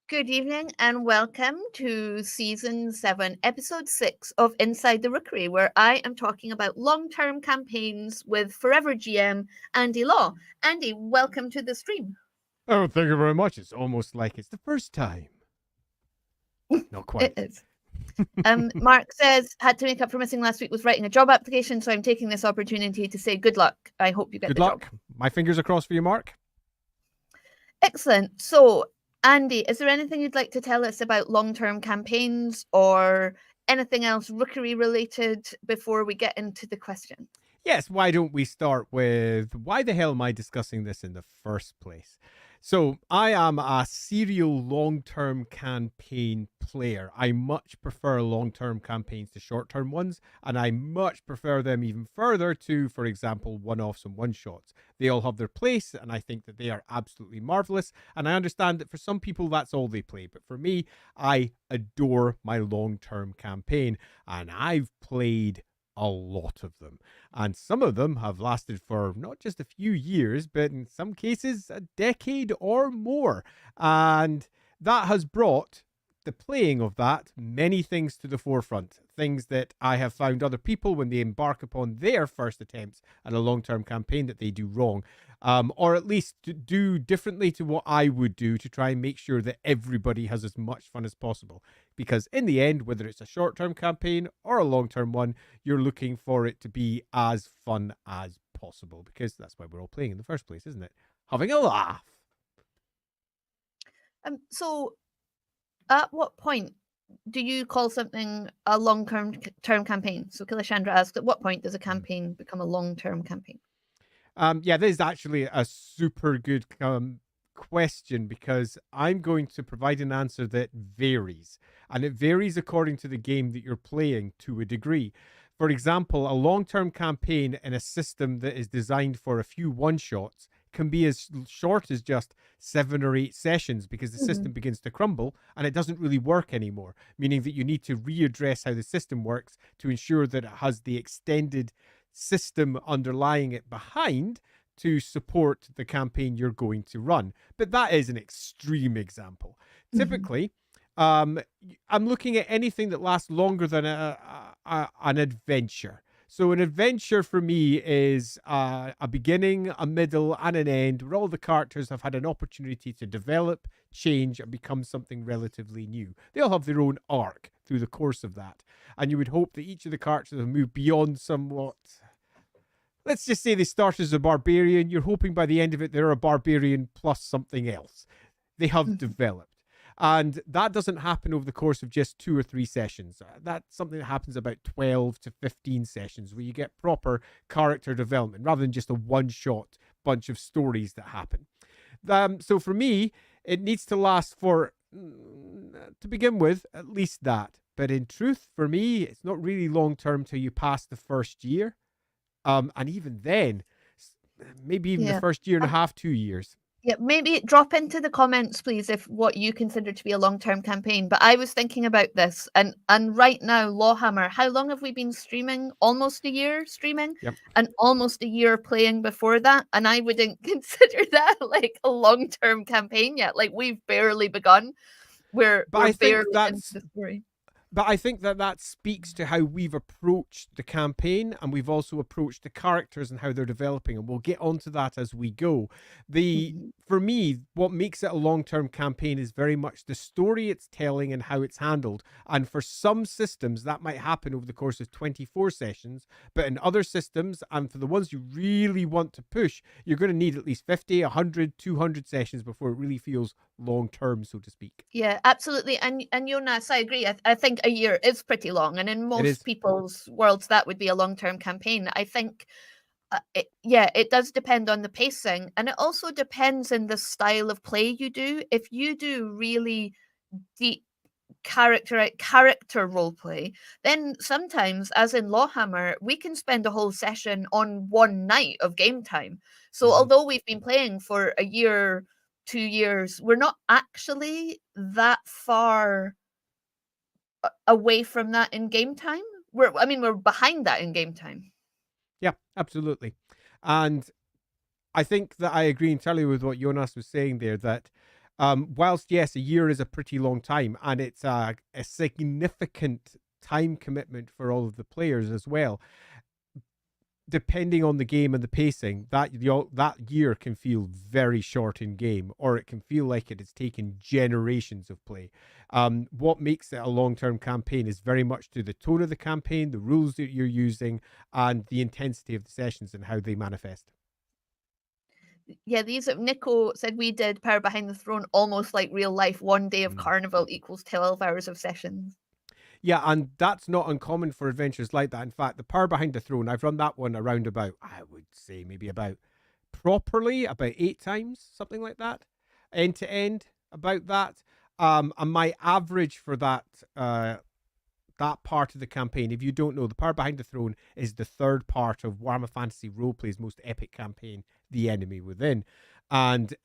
Good evening and welcome to Season 7, Episode 6 of Inside the Rookery, where I am talking about long-term campaigns with Forever GM Andy Law. Andy, welcome to the stream. Oh, thank you very much. It's almost like it's the first time. Not quite. It is. Mark says, had to make up for missing last week with writing a job application, so I'm taking this opportunity to say good luck. I hope you get Good the luck. job. My fingers are crossed for you, Mark. Excellent. So, Andy, is there anything you'd like to tell us about long-term campaigns or anything else rookery related before we get into the question? Yes, why don't we start with why the hell am I discussing this in the first place? So, I am a serial long-term campaign player. I much prefer long-term campaigns to short-term ones, and I much prefer them even further to, for example, one-offs and one-shots. They all have their place, and I think that they are absolutely marvelous, and I understand that for some people that's all they play, but for me, I adore my long-term campaign, and I've played a lot of them. And some of them have lasted for not just a few years, but in some cases, a decade or more. And that has brought the playing of that many things to the forefront. Things that I have found other people, when they embark upon their first attempts at a long-term campaign, that they do wrong. Or at least do differently to what I would do to try and make sure that everybody has as much fun as possible. Because in the end, whether it's a short-term campaign or a long-term one, you're looking for it to be as fun as possible. Because that's why we're all playing in the first place, isn't it? Having a laugh. So, at what point do you call something a long-term campaign? So, Kilishandra asked, at what point does a campaign become a long-term campaign? Yeah, this is actually a super good question, because I'm going to provide an answer that varies, and it varies according to the game that you're playing to a degree. For example, a long-term campaign in a system that is designed for a few one-shots can be as short as just 7 or 8 sessions, because the system begins to crumble and it doesn't really work anymore, meaning that you need to readdress how the system works to ensure that it has the extended system underlying it behind to support the campaign you're going to run. But that is an extreme example. Typically, I'm looking at anything that lasts longer than an adventure. So an adventure for me is a beginning, a middle, and an end, where all the characters have had an opportunity to develop, change, and become something relatively new. They all have their own arc through the course of that. And you would hope that each of the characters have moved beyond somewhat. Let's just say they start as a barbarian. You're hoping by the end of it, they're a barbarian plus something else. They have developed. And that doesn't happen over the course of just 2 or 3 sessions. That's something that happens about 12 to 15 sessions, where you get proper character development rather than just a one-shot bunch of stories that happen. So for me, it needs to last for, to begin with, at least that. But in truth, for me, it's not really long-term till you pass the first year. And even then, maybe even the first year and a half, 2 years. Yeah, maybe drop into the comments, please, if what you consider to be a long-term campaign. But I was thinking about this, and right now, LAWhammer, how long have we been streaming? Almost a year streaming, and almost a year playing before that. And I wouldn't consider that like a long-term campaign yet. Like, we've barely begun. We're barely into the story. But I think that speaks to how we've approached the campaign, and we've also approached the characters and how they're developing, and we'll get onto that as we go. For me, what makes it a long-term campaign is very much the story it's telling and how it's handled. And for some systems, that might happen over the course of 24 sessions, but in other systems, and for the ones you really want to push, you're going to need at least 50, 100, 200 sessions before it really feels long-term, so to speak. Yeah, absolutely. And Jonas, I agree. I think a year is pretty long, and in most people's worlds, that would be a long-term campaign. I think, it does depend on the pacing, and it also depends on the style of play you do. If you do really deep character role play, then sometimes, as in LAWhammer, we can spend a whole session on one night of game time. So although we've been playing for a year, 2 years, we're not actually that far away from that in game time. We're behind that in game time. Yeah, absolutely. And I think that I agree entirely with what Jonas was saying there, that Whilst, yes, a year is a pretty long time, and it's a significant time commitment for all of the players as well. Depending on the game and the pacing, that year can feel very short in game, or it can feel like it has taken generations of play. What makes it a long-term campaign is very much to the tone of the campaign, the rules that you're using, and the intensity of the sessions and how they manifest. Yeah, Nico said we did Power Behind the Throne almost like real life. 1 day of Carnival equals 12 hours of sessions. Yeah, and that's not uncommon for adventures like that. In fact, the Power Behind the Throne, I've run that one around about, I would say maybe about 8 times, something like that, end to end, about that. And my average for that part of the campaign, if you don't know, the Power Behind the Throne is the third part of Warhammer Fantasy Roleplay's most epic campaign, The Enemy Within. And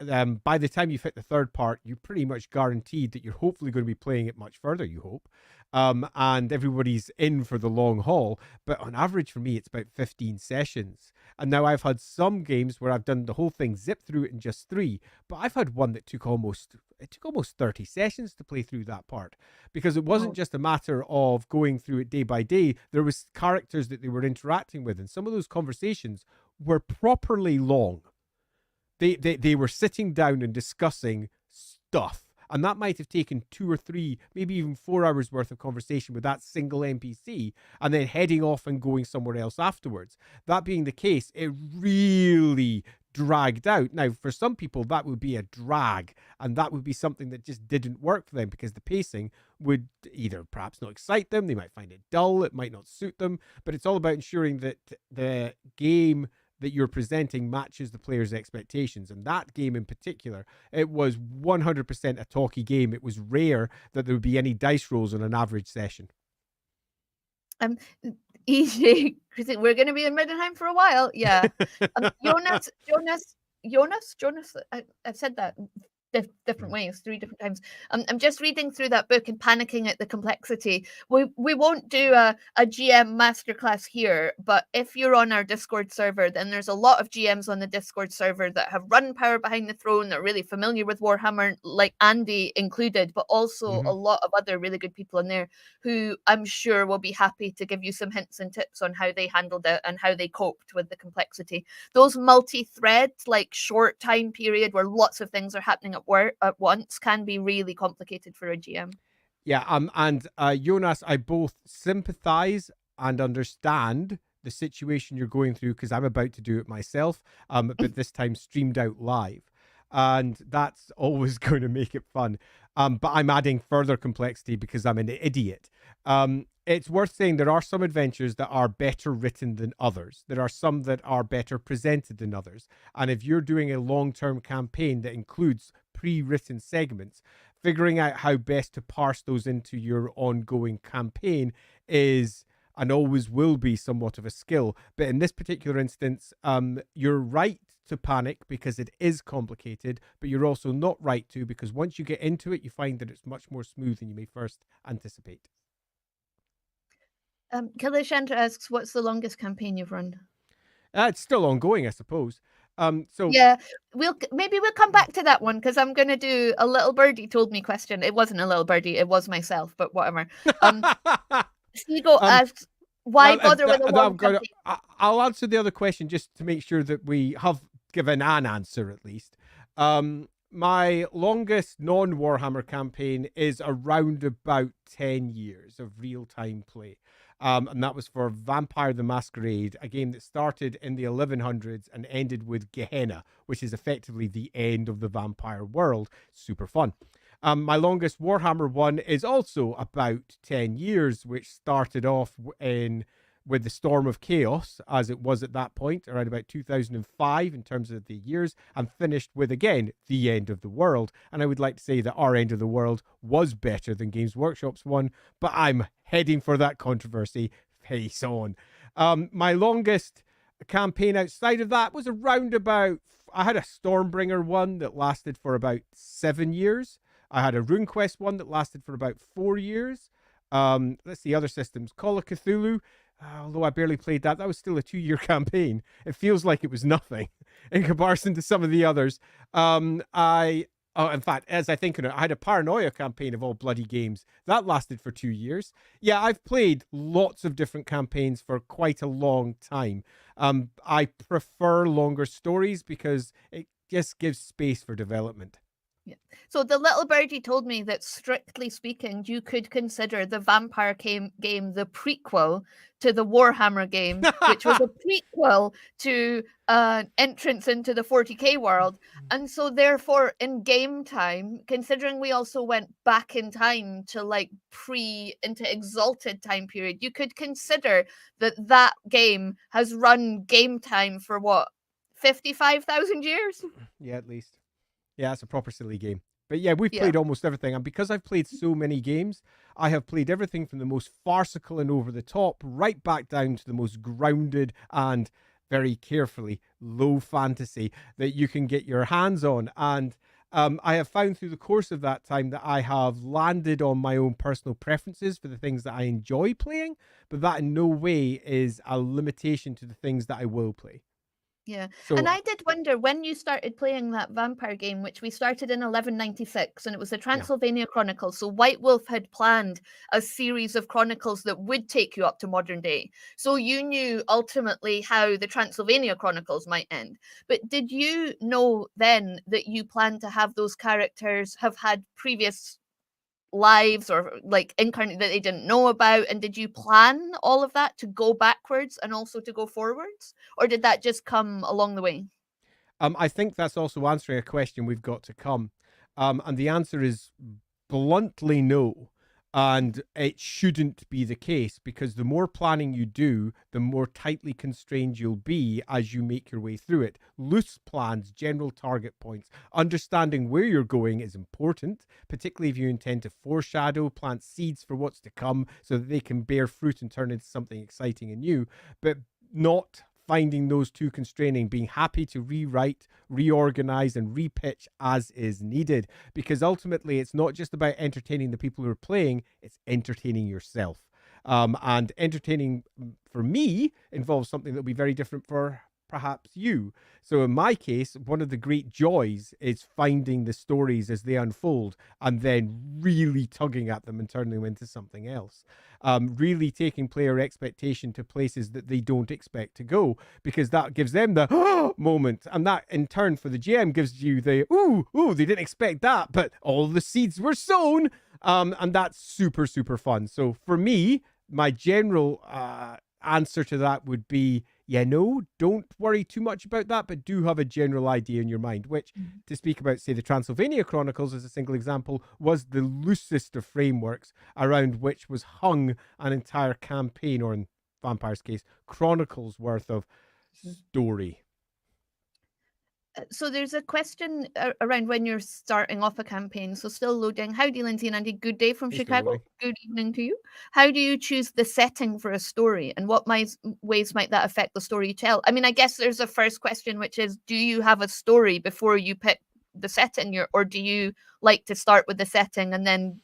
by the time you've hit the third part, you're pretty much guaranteed that you're hopefully going to be playing it much further, you hope. And everybody's in for the long haul. But on average, for me, it's about 15 sessions. And now I've had some games where I've done the whole thing, zip through it in just 3. But I've had one that took almost 30 sessions to play through that part, because it wasn't just a matter of going through it day by day. There was characters that they were interacting with, and some of those conversations were properly long. They were sitting down and discussing stuff, and that might have taken 2 or 3, maybe even 4 hours worth of conversation with that single NPC, and then heading off and going somewhere else afterwards. That being the case, it really dragged out. Now, for some people, that would be a drag, and that would be something that just didn't work for them, because the pacing would either perhaps not excite them, they might find it dull, it might not suit them, but it's all about ensuring that the game that you're presenting matches the player's expectations. And that game in particular, it was 100% a talky game. It was rare that there would be any dice rolls on an average session. EJ, we're going to be in Middenheim for a while. Yeah. Jonas, I've said that different ways, 3 different times. I'm just reading through that book and panicking at the complexity. We won't do a GM masterclass here, but if you're on our Discord server, then there's a lot of GMs on the Discord server that have run Power Behind the Throne, they're really familiar with Warhammer, like Andy included, but also a lot of other really good people in there who I'm sure will be happy to give you some hints and tips on how they handled it and how they coped with the complexity. Those multi-thread, like short time period where lots of things are happening at once can be really complicated for a GM. Yeah, and Jonas, I both sympathize and understand the situation you're going through, because I'm about to do it myself, but this time streamed out live. And that's always going to make it fun. But I'm adding further complexity because I'm an idiot. It's worth saying there are some adventures that are better written than others. There are some that are better presented than others. And if you're doing a long-term campaign that includes pre-written segments, figuring out how best to parse those into your ongoing campaign is and always will be somewhat of a skill. But in this particular instance, you're right to panic because it is complicated, but you're also not right to, because once you get into it, you find that it's much more smooth than you may first anticipate. Kalishanta asks, what's the longest campaign you've run? It's still ongoing, I suppose. So yeah, maybe we'll come back to that one, because I'm going to do a little birdie told me question. It wasn't a little birdie, it was myself, but whatever. Seagull asks, why bother with a long campaign? I'll answer the other question just to make sure that we have given an answer at least. My longest non-Warhammer campaign is around about 10 years of real-time play. And that was for Vampire the Masquerade, a game that started in the 1100s and ended with Gehenna, which is effectively the end of the vampire world. Super fun. My longest Warhammer one is also about 10 years, which started off with the Storm of Chaos, as it was at that point, around about 2005 in terms of the years, and finished with, again, the end of the world. And I would like to say that our end of the world was better than Games Workshop's one, but I'm heading for that controversy face on. My longest campaign outside of that was around about, I had a Stormbringer one that lasted for about 7 years. I had a RuneQuest one that lasted for about 4 years. Let's see, other systems. Call of Cthulhu, although I barely played that, that was still a 2-year campaign. It feels like it was nothing in comparison to some of the others. I Oh, in fact, as I think of it, I had a Paranoia campaign of all bloody games. That lasted for 2 years. Yeah, I've played lots of different campaigns for quite a long time. I prefer longer stories because it just gives space for development. Yeah. So the little birdie told me that, strictly speaking, you could consider the vampire game the prequel to the Warhammer game, which was a prequel to entrance into the 40k world. And so therefore, in game time, considering we also went back in time to like into Exalted time period, you could consider that game has run game time for what, 55,000 years? Yeah, at least. Yeah, it's a proper silly game. But yeah, we've Yeah. played almost everything. And because I've played so many games, I have played everything from the most farcical and over the top right back down to the most grounded and very carefully low fantasy that you can get your hands on. And I have found through the course of that time that I have landed on my own personal preferences for the things that I enjoy playing, but that in no way is a limitation to the things that I will play. Yeah. So And I did wonder, when you started playing that vampire game, which we started in 1196, and it was the yeah. Transylvania Chronicles. So White Wolf had planned a series of chronicles that would take you up to modern day. So you knew ultimately how the Transylvania Chronicles might end. But did you know then that you planned to have those characters have had previous lives or like incarnate that they didn't know about? And did you plan all of that to go backwards and also to go forwards, or did that just come along the way? I think that's also answering a question we've got to come. And the answer is bluntly no. And it shouldn't be the case, because the more planning you do, the more tightly constrained you'll be as you make your way through it. Loose plans, general target points, understanding where you're going is important, particularly if you intend to foreshadow, plant seeds for what's to come so that they can bear fruit and turn into something exciting and new, but not finding those too constraining, being happy to rewrite, reorganize, and repitch as is needed. Because ultimately, it's not just about entertaining the people who are playing, it's entertaining yourself. And entertaining, for me, involves something that'll be very different for perhaps you. So in my case, one of the great joys is finding the stories as they unfold and then really tugging at them and turning them into something else. Really taking player expectation to places that they don't expect to go, because that gives them the moment. And that in turn for the GM gives you the, ooh, they didn't expect that, but all the seeds were sown. And that's super, super fun. So for me, my general answer to that would be, yeah, no, don't worry too much about that, but do have a general idea in your mind, which, to speak about, say, the Transylvania Chronicles as a single example, was the loosest of frameworks around which was hung an entire campaign, or in Vampire's case, chronicles worth of story. So there's a question around when you're starting off a campaign. So still loading. Howdy, Lindsay and Andy. Good day from Chicago. Good evening to you. How do you choose the setting for a story, and what ways might that affect the story you tell? I mean, I guess there's a first question, which is, do you have a story before you pick the setting, or do you like to start with the setting and then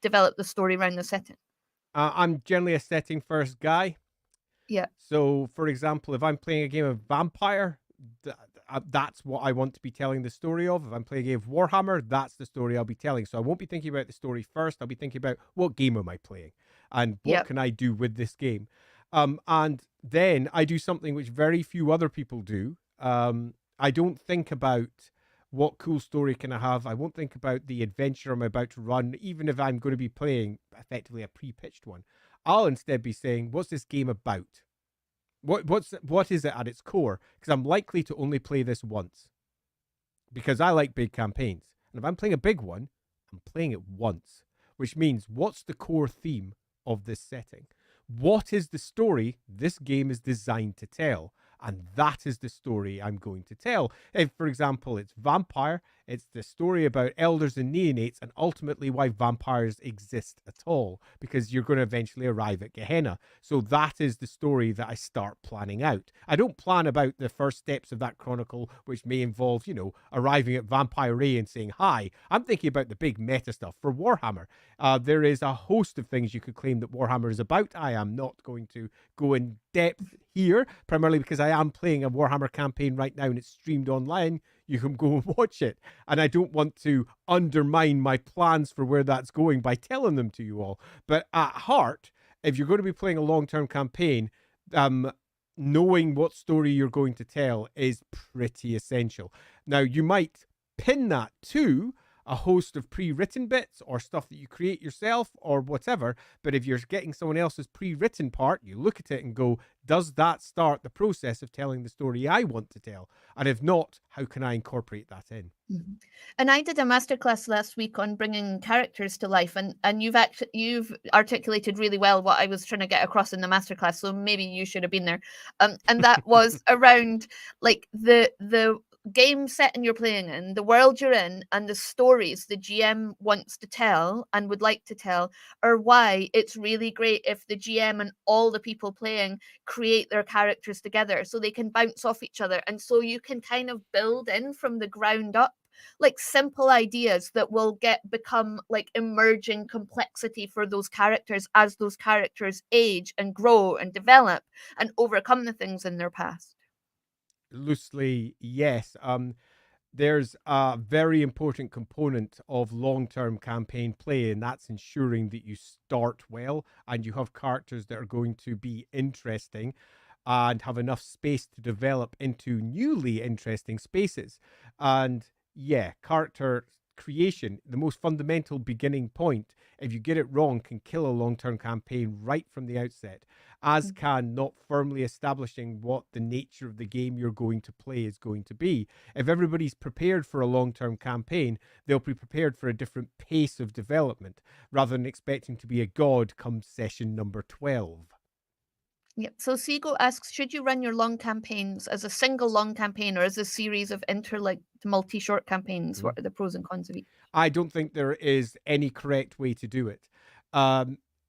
develop the story around the setting? I'm generally a setting first guy. Yeah. So, for example, if I'm playing a game of Vampire, that's what I want to be telling the story of. If I'm playing a game of Warhammer, that's the story I'll be telling. So I won't be thinking about the story first. I'll be thinking about, what game am I playing and what can I do with this game? And then I do something which very few other people do. I don't think about what cool story can I have. I won't think about the adventure I'm about to run, even if I'm going to be playing effectively a pre-pitched one. I'll instead be saying, what's this game about? What is it at its core? Because I'm likely to only play this once, because I like big campaigns. And if I'm playing a big one, I'm playing it once, which means, what's the core theme of this setting? What is the story this game is designed to tell? And that is the story I'm going to tell. If, for example, it's Vampire, it's the story about elders and neonates, and ultimately why vampires exist at all, because you're going to eventually arrive at Gehenna. So that is the story that I start planning out. I don't plan about the first steps of that chronicle, which may involve, arriving at Vampire Ray and saying hi. I'm thinking about the big meta stuff. For Warhammer, there is a host of things you could claim that Warhammer is about. I am not going to go in depth here, primarily because I am playing a Warhammer campaign right now and it's streamed online. you can go and watch it. And I don't want to undermine my plans for where that's going by telling them to you all. But at heart, if you're going to be playing a long-term campaign, knowing what story you're going to tell is pretty essential. Now, you might pin that to a host of pre-written bits or stuff that you create yourself or whatever, but if you're getting someone else's pre-written part, you look at it and go, does that start the process of telling the story I want to tell? And if not, how can I incorporate that in? Mm-hmm. And I did a masterclass last week on bringing characters to life, and you've articulated really well what I was trying to get across in the masterclass. So maybe you should have been there. And that was around like the game setting you're playing in, the world you're in, and the stories the GM wants to tell and would like to tell, or why it's really great if the GM and all the people playing create their characters together so they can bounce off each other. And so you can kind of build in from the ground up like simple ideas that will become like emerging complexity for those characters as those characters age and grow and develop and overcome the things in their past. Loosely, yes. There's a very important component of long-term campaign play, and that's ensuring that you start well and you have characters that are going to be interesting and have enough space to develop into newly interesting spaces. And yeah, character creation, the most fundamental beginning point, if you get it wrong, can kill a long-term campaign right from the outset, as can not firmly establishing what the nature of the game you're going to play is going to be. If everybody's prepared for a long-term campaign, they'll be prepared for a different pace of development, rather than expecting to be a god come session number 12. Yep. So Seago asks, should you run your long campaigns as a single long campaign or as a series of interlinked multi-short campaigns? What are the pros and cons of each? I don't think there is any correct way to do it.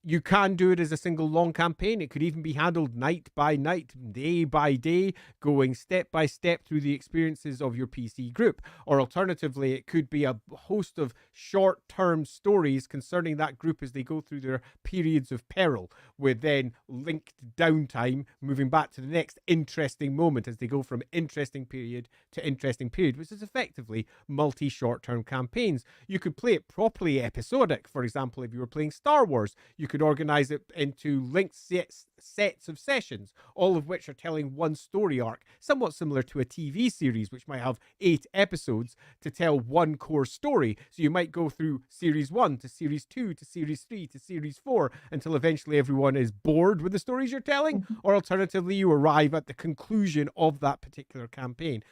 You can do it as a single long campaign. It could even be handled night by night, day by day, going step by step through the experiences of your PC group. Or alternatively, it could be a host of short-term stories concerning that group as they go through their periods of peril, with then linked downtime, moving back to the next interesting moment as they go from interesting period to interesting period, which is effectively multi-short-term campaigns. You could play it properly episodic. For example, if you were playing Star Wars, you could organize it into linked sets of sessions, all of which are telling one story arc, somewhat similar to a TV series, which might have 8 episodes to tell one core story. So you might go through series 1 to series 2 to series 3 to series 4 until eventually everyone is bored with the stories you're telling, or alternatively, you arrive at the conclusion of that particular campaign.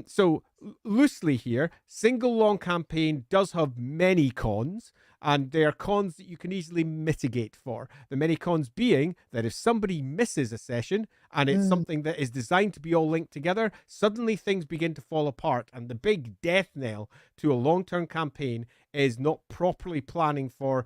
So loosely here, single long campaign does have many cons, and they are cons that you can easily mitigate for. The many cons being that if somebody misses a session and it's something that is designed to be all linked together, suddenly things begin to fall apart. And the big death knell to a long-term campaign is not properly planning for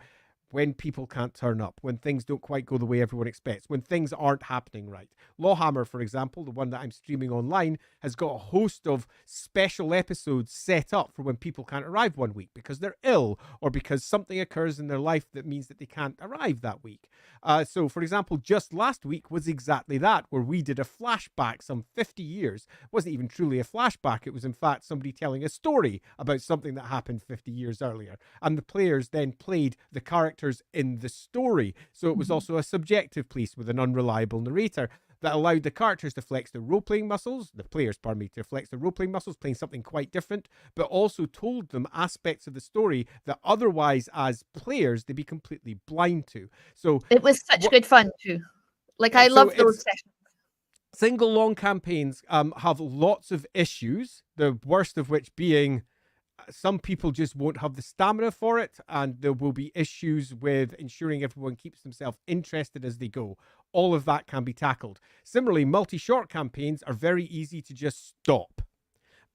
when people can't turn up, when things don't quite go the way everyone expects, when things aren't happening right. LAWhammer, for example, the one that I'm streaming online, has got a host of special episodes set up for when people can't arrive one week because they're ill or because something occurs in their life that means that they can't arrive that week. So, for example, just last week was exactly that, where we did a flashback some 50 years. It wasn't even truly a flashback. It was, in fact, somebody telling a story about something that happened 50 years earlier. And the players then played the characters in the story. So it was also a subjective piece with an unreliable narrator that allowed the characters to flex their role-playing muscles, the players, pardon me, to flex their role-playing muscles, playing something quite different, but also told them aspects of the story that otherwise, as players, they'd be completely blind to. So it was such good fun too. Like, I love those sessions. Single long campaigns have lots of issues, the worst of which being some people just won't have the stamina for it, and there will be issues with ensuring everyone keeps themselves interested as they go. All of that can be tackled. Similarly, multi-short campaigns are very easy to just stop.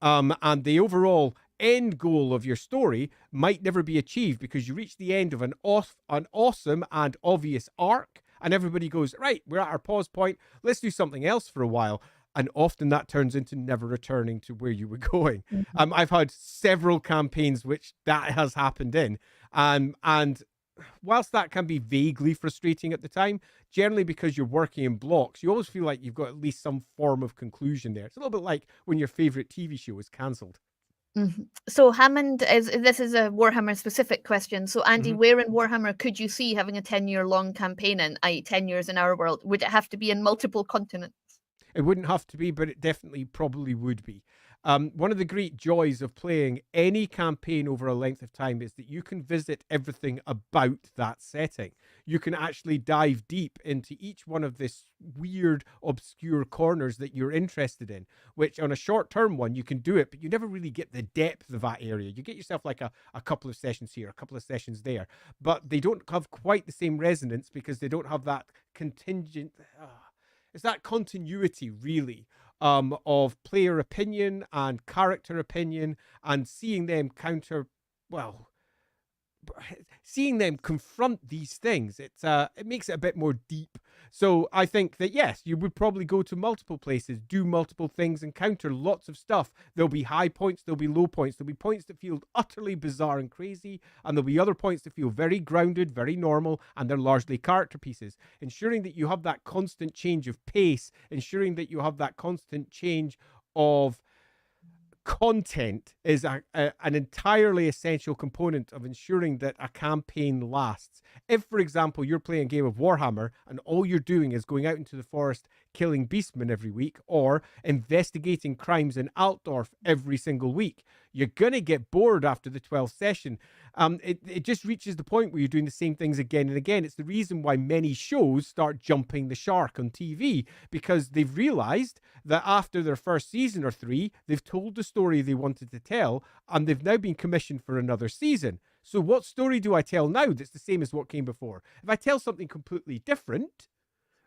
And the overall end goal of your story might never be achieved because you reach the end of an awesome and obvious arc, and everybody goes, right, we're at our pause point, let's do something else for a while. And often that turns into never returning to where you were going. I've had several campaigns which that has happened in. And whilst that can be vaguely frustrating at the time, generally because you're working in blocks, you always feel like you've got at least some form of conclusion there. It's a little bit like when your favorite TV show is cancelled. So Hammond this is a Warhammer specific question. So Andy, where in Warhammer could you see having a 10-year long campaign in, i.e. 10 years in our world? Would it have to be in multiple continents? It wouldn't have to be, but it definitely probably would be. One of the great joys of playing any campaign over a length of time is that you can visit everything about that setting. You can actually dive deep into each one of this weird, obscure corners that you're interested in, which on a short-term one, you can do it, but you never really get the depth of that area. You get yourself like a couple of sessions here, a couple of sessions there, but they don't have quite the same resonance because they don't have that contingent... It's that continuity, really, of player opinion and character opinion, and seeing them seeing them confront these things. It makes it a bit more deep. So I think that, yes, you would probably go to multiple places, do multiple things, encounter lots of stuff. There'll be high points, there'll be low points, there'll be points that feel utterly bizarre and crazy, and there'll be other points that feel very grounded, very normal, and they're largely character pieces. Ensuring that you have that constant change of pace, ensuring that you have that constant change of content is an entirely essential component of ensuring that a campaign lasts. If, for example, you're playing a game of Warhammer and all you're doing is going out into the forest killing beastmen every week or investigating crimes in Altdorf every single week, you're going to get bored after the 12th session. It just reaches the point where you're doing the same things again and again. It's the reason why many shows start jumping the shark on TV, because they've realized that after their first season or 3, they've told the story they wanted to tell, and they've now been commissioned for another season. So what story do I tell now that's the same as what came before? If I tell something completely different,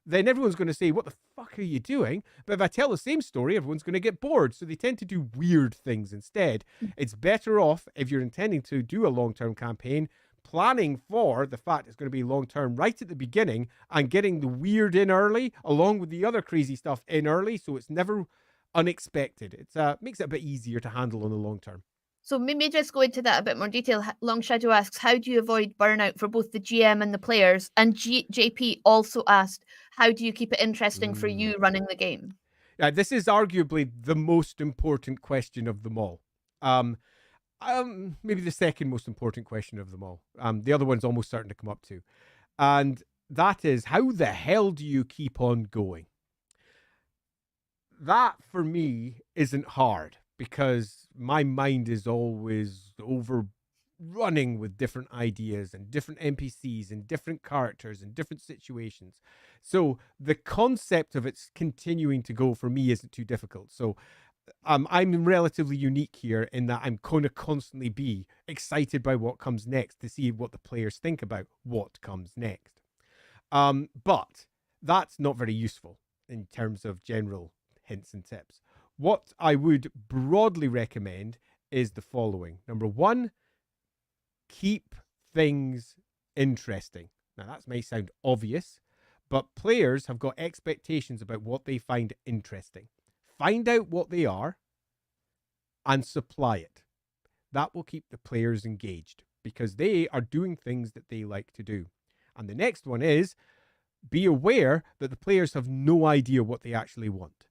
then everyone's going to say, what the fuck are you doing? But if I tell the same story, everyone's going to get bored. So they tend to do weird things instead. It's better off, if you're intending to do a long-term campaign, planning for the fact it's going to be long-term right at the beginning and getting the weird in early, along with the other crazy stuff in early, so it's never unexpected. It makes it a bit easier to handle on the long term. So maybe just go into that a bit more detail. Long Shadow asks, how do you avoid burnout for both the GM and the players? And JP also asked, how do you keep it interesting for you running the game? Yeah, this is arguably the most important question of them all. Maybe the second most important question of them all. The other one's almost starting to come up too. And that is, how the hell do you keep on going? That, for me, isn't hard, because my mind is always overrunning with different ideas and different NPCs and different characters and different situations. So the concept of it continuing to go for me isn't too difficult. So I'm relatively unique here in that I'm going to constantly be excited by what comes next to see what the players think about what comes next. But that's not very useful in terms of general hints and tips. What I would broadly recommend is the following. Number 1, keep things interesting. Now, that may sound obvious, but players have got expectations about what they find interesting. Find out what they are and supply it. That will keep the players engaged because they are doing things that they like to do. And the next one is, be aware that the players have no idea what they actually want.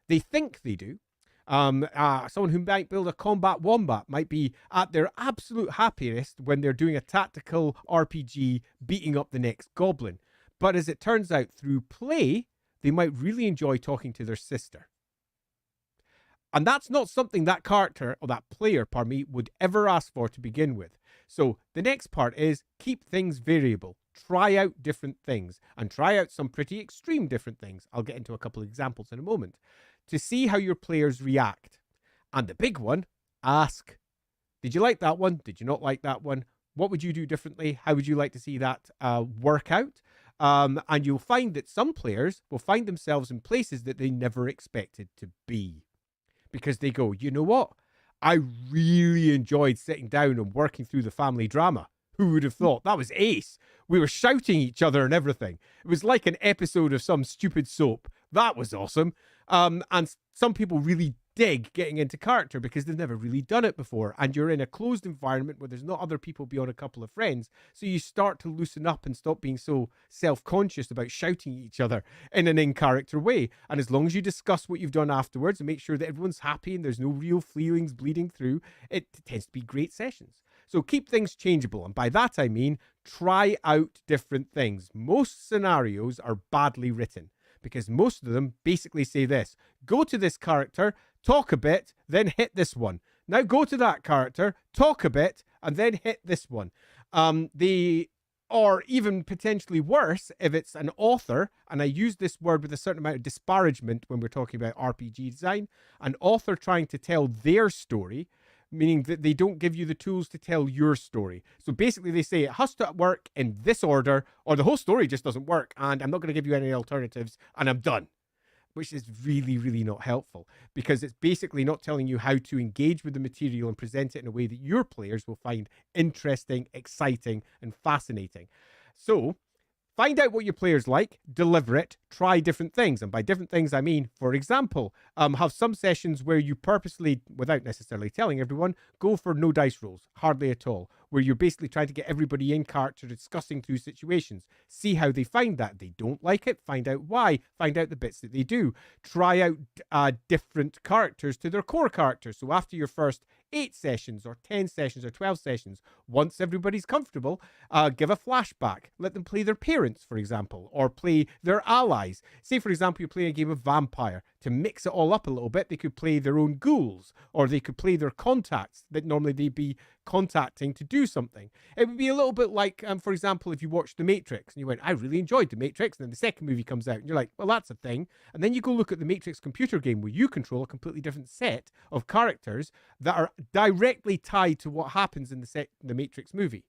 They think they do. Someone who might build a combat wombat might be at their absolute happiest when they're doing a tactical RPG beating up the next goblin. But as it turns out, through play, they might really enjoy talking to their sister. And that's not something that character, or that player, would ever ask for to begin with. So the next part is keep things variable. Try out different things, and try out some pretty extreme different things. I'll get into a couple of examples in a moment, to see how your players react. And the big one, ask. Did you like that one? Did you not like that one? What would you do differently? How would you like to see that work out? And you'll find that some players will find themselves in places that they never expected to be. Because they go, you know what? I really enjoyed sitting down and working through the family drama. Who would have thought? That was ace. We were shouting each other and everything. It was like an episode of some stupid soap. That was awesome. And some people really dig getting into character because they've never really done it before, and you're in a closed environment where there's not other people beyond a couple of friends, so you start to loosen up and stop being so self-conscious about shouting at each other in an in-character way. And as long as you discuss what you've done afterwards and make sure that everyone's happy and there's no real feelings bleeding through, it tends to be great sessions. So keep things changeable, and by that I mean try out different things. Most scenarios are badly written because most of them basically say this: go to this character, talk a bit, then hit this one. Now go to that character, talk a bit, and then hit this one. Or even potentially worse, if it's an author, and I use this word with a certain amount of disparagement when we're talking about RPG design, an author trying to tell their story, meaning that they don't give you the tools to tell your story. So basically they say it has to work in this order, or the whole story just doesn't work, and I'm not going to give you any alternatives, and I'm done. Which is really, really not helpful, because it's basically not telling you how to engage with the material and present it in a way that your players will find interesting, exciting, and fascinating. So find out what your players like, deliver it, try different things. And by different things, I mean, for example, have some sessions where you purposely, without necessarily telling everyone, go for no dice rolls, hardly at all, where you're basically trying to get everybody in character discussing through situations. See how they find that. They don't like it, find out why, find out the bits that they do. Try out different characters to their core characters. So after your first 8 sessions or 10 sessions or 12 sessions, once everybody's comfortable, give a flashback. Let them play their parents, for example, or play their allies. Say, for example, you're playing a game of vampire. To mix it all up a little bit, they could play their own ghouls, or they could play their contacts that normally they'd be contacting to do something. It would be a little bit like, for example, if you watched The Matrix and you went, I really enjoyed The Matrix, and then the second movie comes out and you're like, well, that's a thing. And then you go look at the Matrix computer game where you control a completely different set of characters that are directly tied to what happens in the Matrix movie.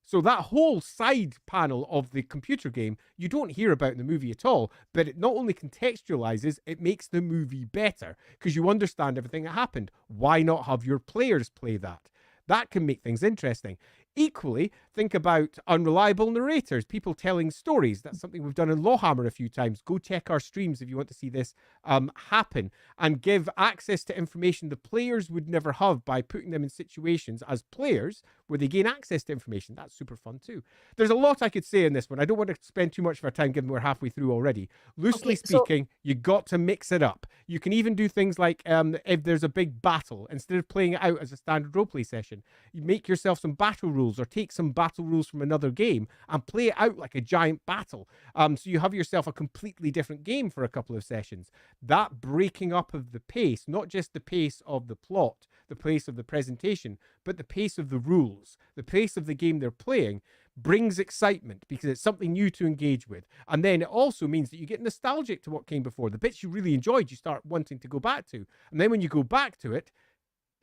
So that whole side panel of the computer game, you don't hear about in the movie at all, but it not only contextualizes, it makes the movie better because you understand everything that happened. Why not have your players play that? That can make things interesting. Equally, think about unreliable narrators, people telling stories. That's something we've done in LAWhammer a few times. Go check our streams if you want to see this happen, and give access to information the players would never have by putting them in situations as players where they gain access to information. That's super fun too. There's a lot I could say in this one. I don't want to spend too much of our time given we're halfway through already. Loosely speaking, you got to mix it up. You can even do things like if there's a big battle, instead of playing it out as a standard roleplay session, you make yourself some battle rules or take some battle rules from another game and play it out like a giant battle. So you have yourself a completely different game for a couple of sessions. That breaking up of the pace, not just the pace of the plot, the pace of the presentation, but the pace of the rules, the pace of the game they're playing, brings excitement because it's something new to engage with. And then it also means that you get nostalgic to what came before. The bits you really enjoyed, you start wanting to go back to. And then when you go back to it,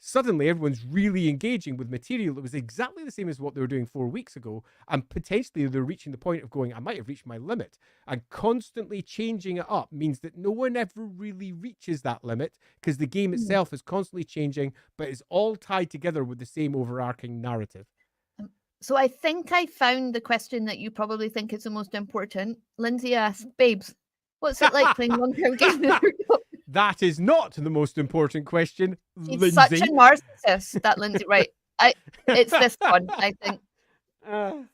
suddenly everyone's really engaging with material that was exactly the same as what they were doing 4 weeks ago, and potentially they're reaching the point of going, I might have reached my limit. And constantly changing it up means that no one ever really reaches that limit because the game itself is constantly changing, but is all tied together with the same overarching narrative. So I think I found the question that you probably think is the most important. Lindsay asked, babes, what's it like playing long-term games? That is not the most important question, She's Lindsay. such a narcissist, that Lindsay. Right. It's this one, I think.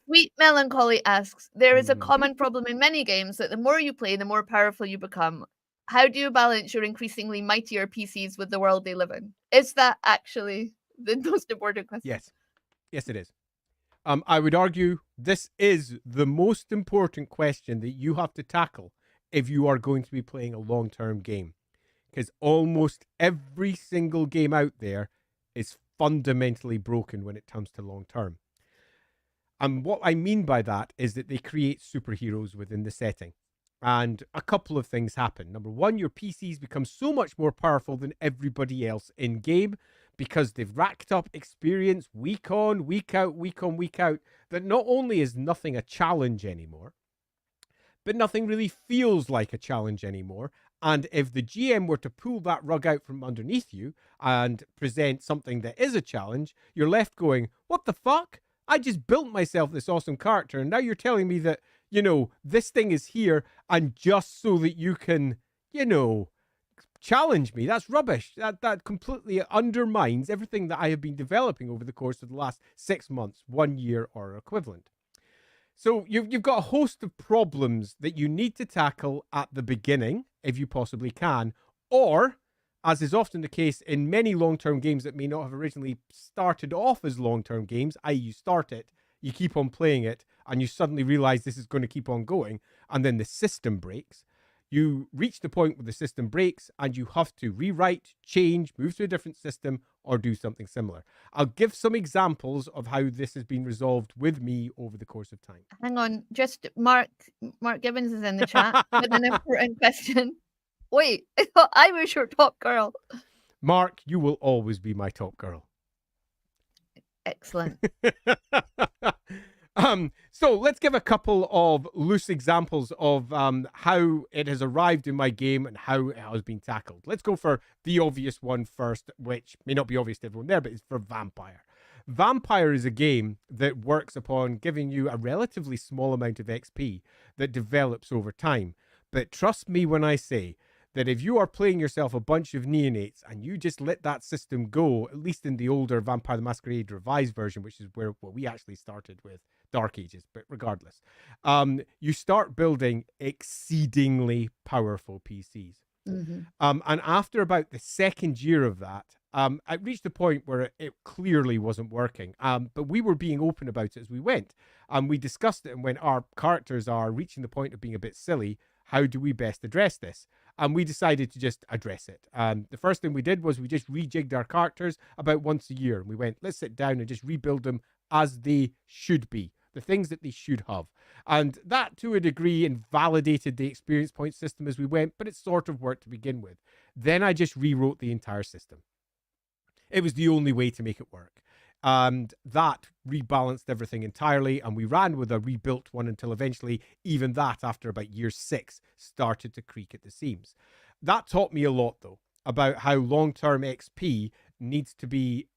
Sweet Melancholy asks, there is a common problem in many games that the more you play, the more powerful you become. How do you balance your increasingly mightier PCs with the world they live in? Is that actually the most important question? Yes. Yes, it is. I would argue this is the most important question that you have to tackle if you are going to be playing a long-term game. Because almost every single game out there is fundamentally broken when it comes to long-term. And what I mean by that is that they create superheroes within the setting. And a couple of things happen. Number one, your PCs become so much more powerful than everybody else in-game because they've racked up experience week on, week out, week on, week out, that not only is nothing a challenge anymore, but nothing really feels like a challenge anymore. And if the GM were to pull that rug out from underneath you and present something that is a challenge, you're left going, what the fuck? I just built myself this awesome character, and now you're telling me that, you know, this thing is here, and just so that you can, you know, challenge me. That's rubbish. That completely undermines everything that I have been developing over the course of the last 6 months, 1 year, or equivalent. So you've got a host of problems that you need to tackle at the beginning, if you possibly can, or, as is often the case in many long-term games that may not have originally started off as long-term games, i.e. you start it, you keep on playing it, and you suddenly realize this is going to keep on going, and then the system breaks. You reach the point where the system breaks and you have to rewrite, change, move to a different system, or do something similar. I'll give some examples of how this has been resolved with me over the course of time. Hang on, just Mark Gibbons is in the chat with an important question. Wait, I thought I was your top girl. Mark, you will always be my top girl. Excellent. So let's give a couple of loose examples of how it has arrived in my game and how it has been tackled. Let's go for the obvious one first, which may not be obvious to everyone there, but it's for Vampire. Vampire is a game that works upon giving you a relatively small amount of XP that develops over time. But trust me when I say that if you are playing yourself a bunch of neonates and you just let that system go, at least in the older Vampire the Masquerade revised version, which is where we actually started with Dark Ages, but regardless, you start building exceedingly powerful PCs. Mm-hmm. And after about the second year of that, I reached a point where it clearly wasn't working. But we were being open about it as we went. We discussed it, and when our characters are reaching the point of being a bit silly, how do we best address this? And we decided to just address it. The first thing we did was we just rejigged our characters about once a year. And we went, let's sit down and just rebuild them as they should be, the things that they should have. And that, to a degree, invalidated the experience point system as we went, but it sort of worked to begin with. Then I just rewrote the entire system. It was the only way to make it work. And that rebalanced everything entirely, and we ran with a rebuilt one until eventually even that, after about year 6, started to creak at the seams. That taught me a lot, though, about how long-term XP needs to be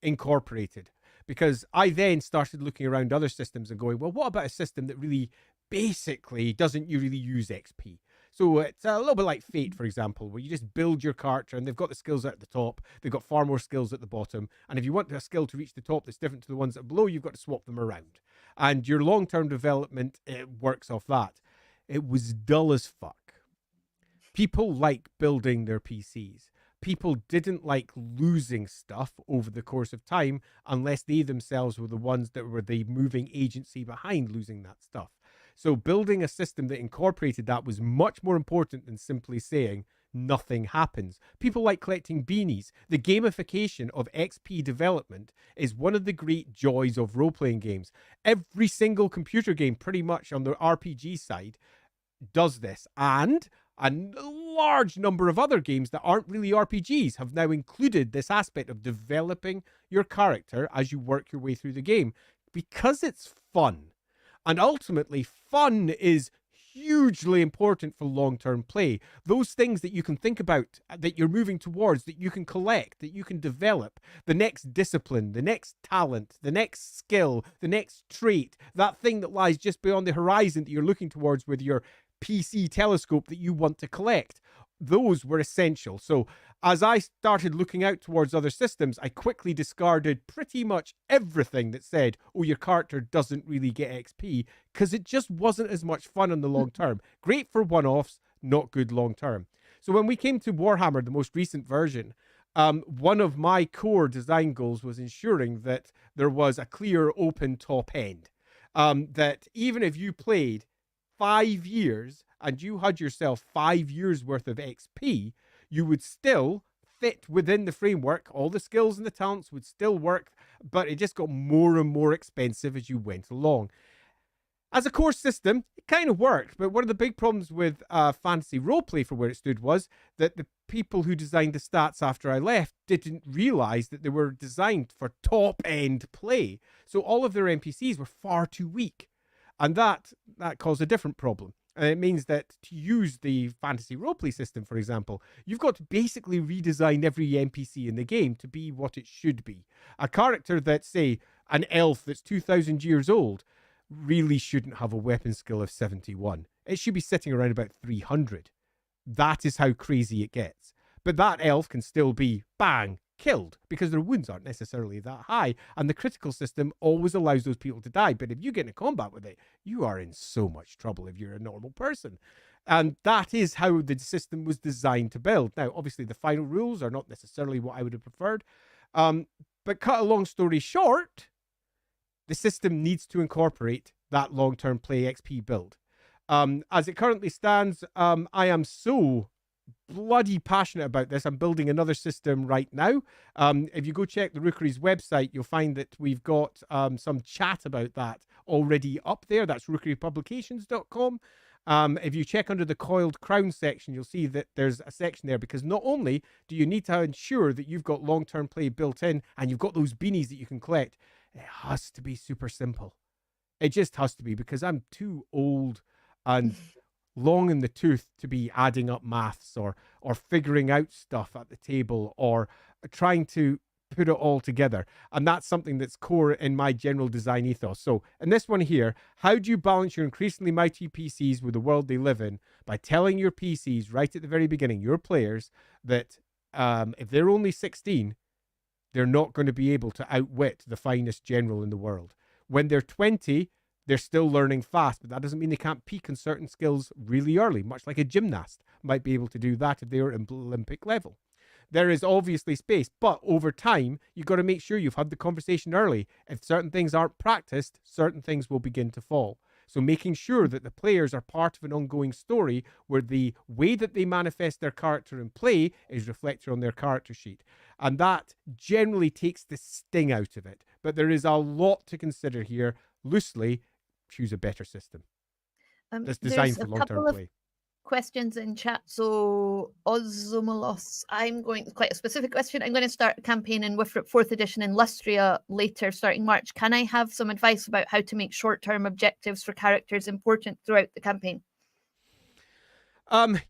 incorporated, because I then started looking around other systems and going, well, what about a system that really basically doesn't really use XP? So it's a little bit like Fate, for example, where you just build your character and they've got the skills at the top. They've got far more skills at the bottom. And if you want a skill to reach the top that's different to the ones that are below, you've got to swap them around. And your long-term development, it works off that. It was dull as fuck. People like building their PCs. People didn't like losing stuff over the course of time unless they themselves were the ones that were the moving agency behind losing that stuff. So building a system that incorporated that was much more important than simply saying nothing happens. People like collecting beanies. The gamification of XP development is one of the great joys of role-playing games. Every single computer game, pretty much on the RPG side, does this. And a large number of other games that aren't really RPGs have now included this aspect of developing your character as you work your way through the game, because it's fun. And ultimately, fun is hugely important for long-term play. Those things that you can think about, that you're moving towards, that you can collect, that you can develop, the next discipline, the next talent, the next skill, the next trait, that thing that lies just beyond the horizon that you're looking towards with your PC telescope that you want to collect. Those were essential. So as I started looking out towards other systems, I quickly discarded pretty much everything that said, oh, your character doesn't really get XP, because it just wasn't as much fun in the long term. Great for one-offs, not good long term. So when we came to Warhammer, the most recent version, one of my core design goals was ensuring that there was a clear open top end. That even if you played 5 years and you had yourself 5 years worth of XP, you would still fit within the framework. All the skills and the talents would still work, but it just got more and more expensive as you went along. As a core system, it kind of worked, but one of the big problems with Fantasy Roleplay for where it stood was that the people who designed the stats after I left didn't realize that they were designed for top-end play. So all of their NPCs were far too weak. And that caused a different problem. And it means that to use the Fantasy Roleplay system, for example, you've got to basically redesign every NPC in the game to be what it should be. A character that's, say, an elf that's 2,000 years old really shouldn't have a weapon skill of 71. It should be sitting around about 300. That is how crazy it gets. But that elf can still be, bang, killed, because their wounds aren't necessarily that high. And the critical system always allows those people to die. But if you get into combat with it, you are in so much trouble if you're a normal person. And that is how the system was designed to build. Now, obviously, the final rules are not necessarily what I would have preferred. But cut a long story short, the system needs to incorporate that long-term play XP build. As it currently stands, I am so bloody passionate about this. I'm building another system right now. If you go check the Rookery's website, you'll find that we've got some chat about that already up there. That's rookerypublications.com. If you check under the Coiled Crown section, you'll see that there's a section there, because not only do you need to ensure that you've got long-term play built in and you've got those beanies that you can collect, it has to be super simple. It just has to be, because I'm too old and long in the tooth to be adding up maths or figuring out stuff at the table or trying to put it all together. And that's something that's core in my general design ethos. So in this one here, how do you balance your increasingly mighty PCs with the world they live in by telling your PCs right at the very beginning, your players, that if they're only 16, they're not going to be able to outwit the finest general in the world. When they're 20, they're still learning fast, but that doesn't mean they can't peak in certain skills really early, much like a gymnast might be able to do that if they were at Olympic level. There is obviously space, but over time, you've got to make sure you've had the conversation early. If certain things aren't practiced, certain things will begin to fall. So making sure that the players are part of an ongoing story where the way that they manifest their character in play is reflected on their character sheet. And that generally takes the sting out of it. But there is a lot to consider here. Loosely, choose a better system that's designed for long-term play. Questions in chat. So Ozomolos, I'm going, quite a specific question. I'm going to start a campaign in Wifrit 4th edition in Lustria later, starting March. Can I have some advice about how to make short-term objectives for characters important throughout the campaign?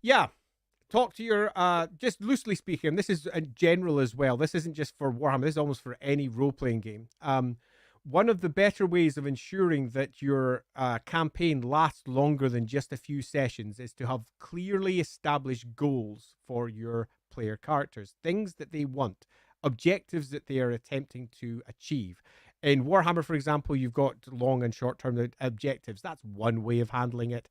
Yeah. Talk to your, just loosely speaking, this is in general as well. This isn't just for Warhammer. This is almost for any role-playing game. One of the better ways of ensuring that your campaign lasts longer than just a few sessions is to have clearly established goals for your player characters, things that they want, objectives that they are attempting to achieve. In Warhammer, for example, you've got long and short-term objectives. That's one way of handling it.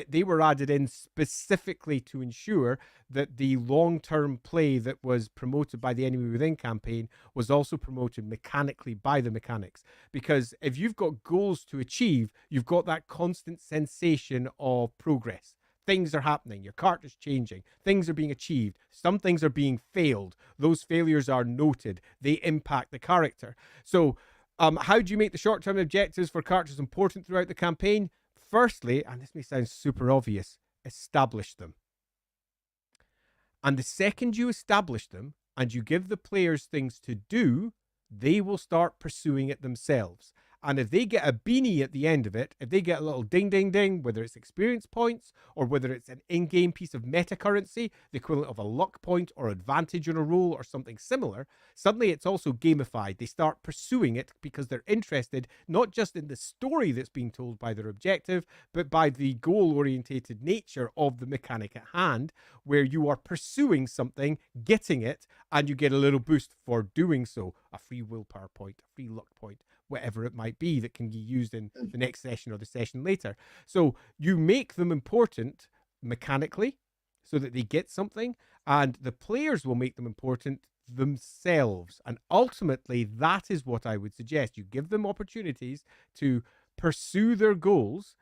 They were added in specifically to ensure that the long-term play that was promoted by the Enemy Within campaign was also promoted mechanically by the mechanics. Because if you've got goals to achieve, you've got that constant sensation of progress. Things are happening. Your character's changing. Things are being achieved. Some things are being failed. Those failures are noted. They impact the character. So how do you make the short-term objectives for characters important throughout the campaign? Firstly, and this may sound super obvious, establish them. And the second you establish them and you give the players things to do, they will start pursuing it themselves. And if they get a beanie at the end of it, if they get a little ding, ding, ding, whether it's experience points or whether it's an in-game piece of meta currency, the equivalent of a luck point or advantage on a roll or something similar, suddenly it's also gamified. They start pursuing it because they're interested not just in the story that's being told by their objective, but by the goal-orientated nature of the mechanic at hand, where you are pursuing something, getting it, and you get a little boost for doing so. A free willpower point, a free luck point, whatever it might be that can be used in the next session or the session later. So you make them important mechanically so that they get something, and the players will make them important themselves. And ultimately, that is what I would suggest. You give them opportunities to pursue their goals.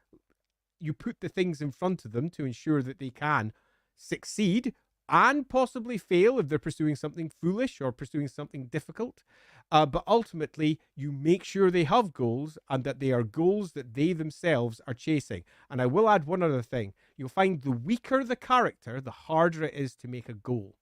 You put the things in front of them to ensure that they can succeed and possibly fail if they're pursuing something foolish or pursuing something difficult. But ultimately, you make sure they have goals and that they are goals that they themselves are chasing. And I will add one other thing. You'll find the weaker the character, the harder it is to make a goal.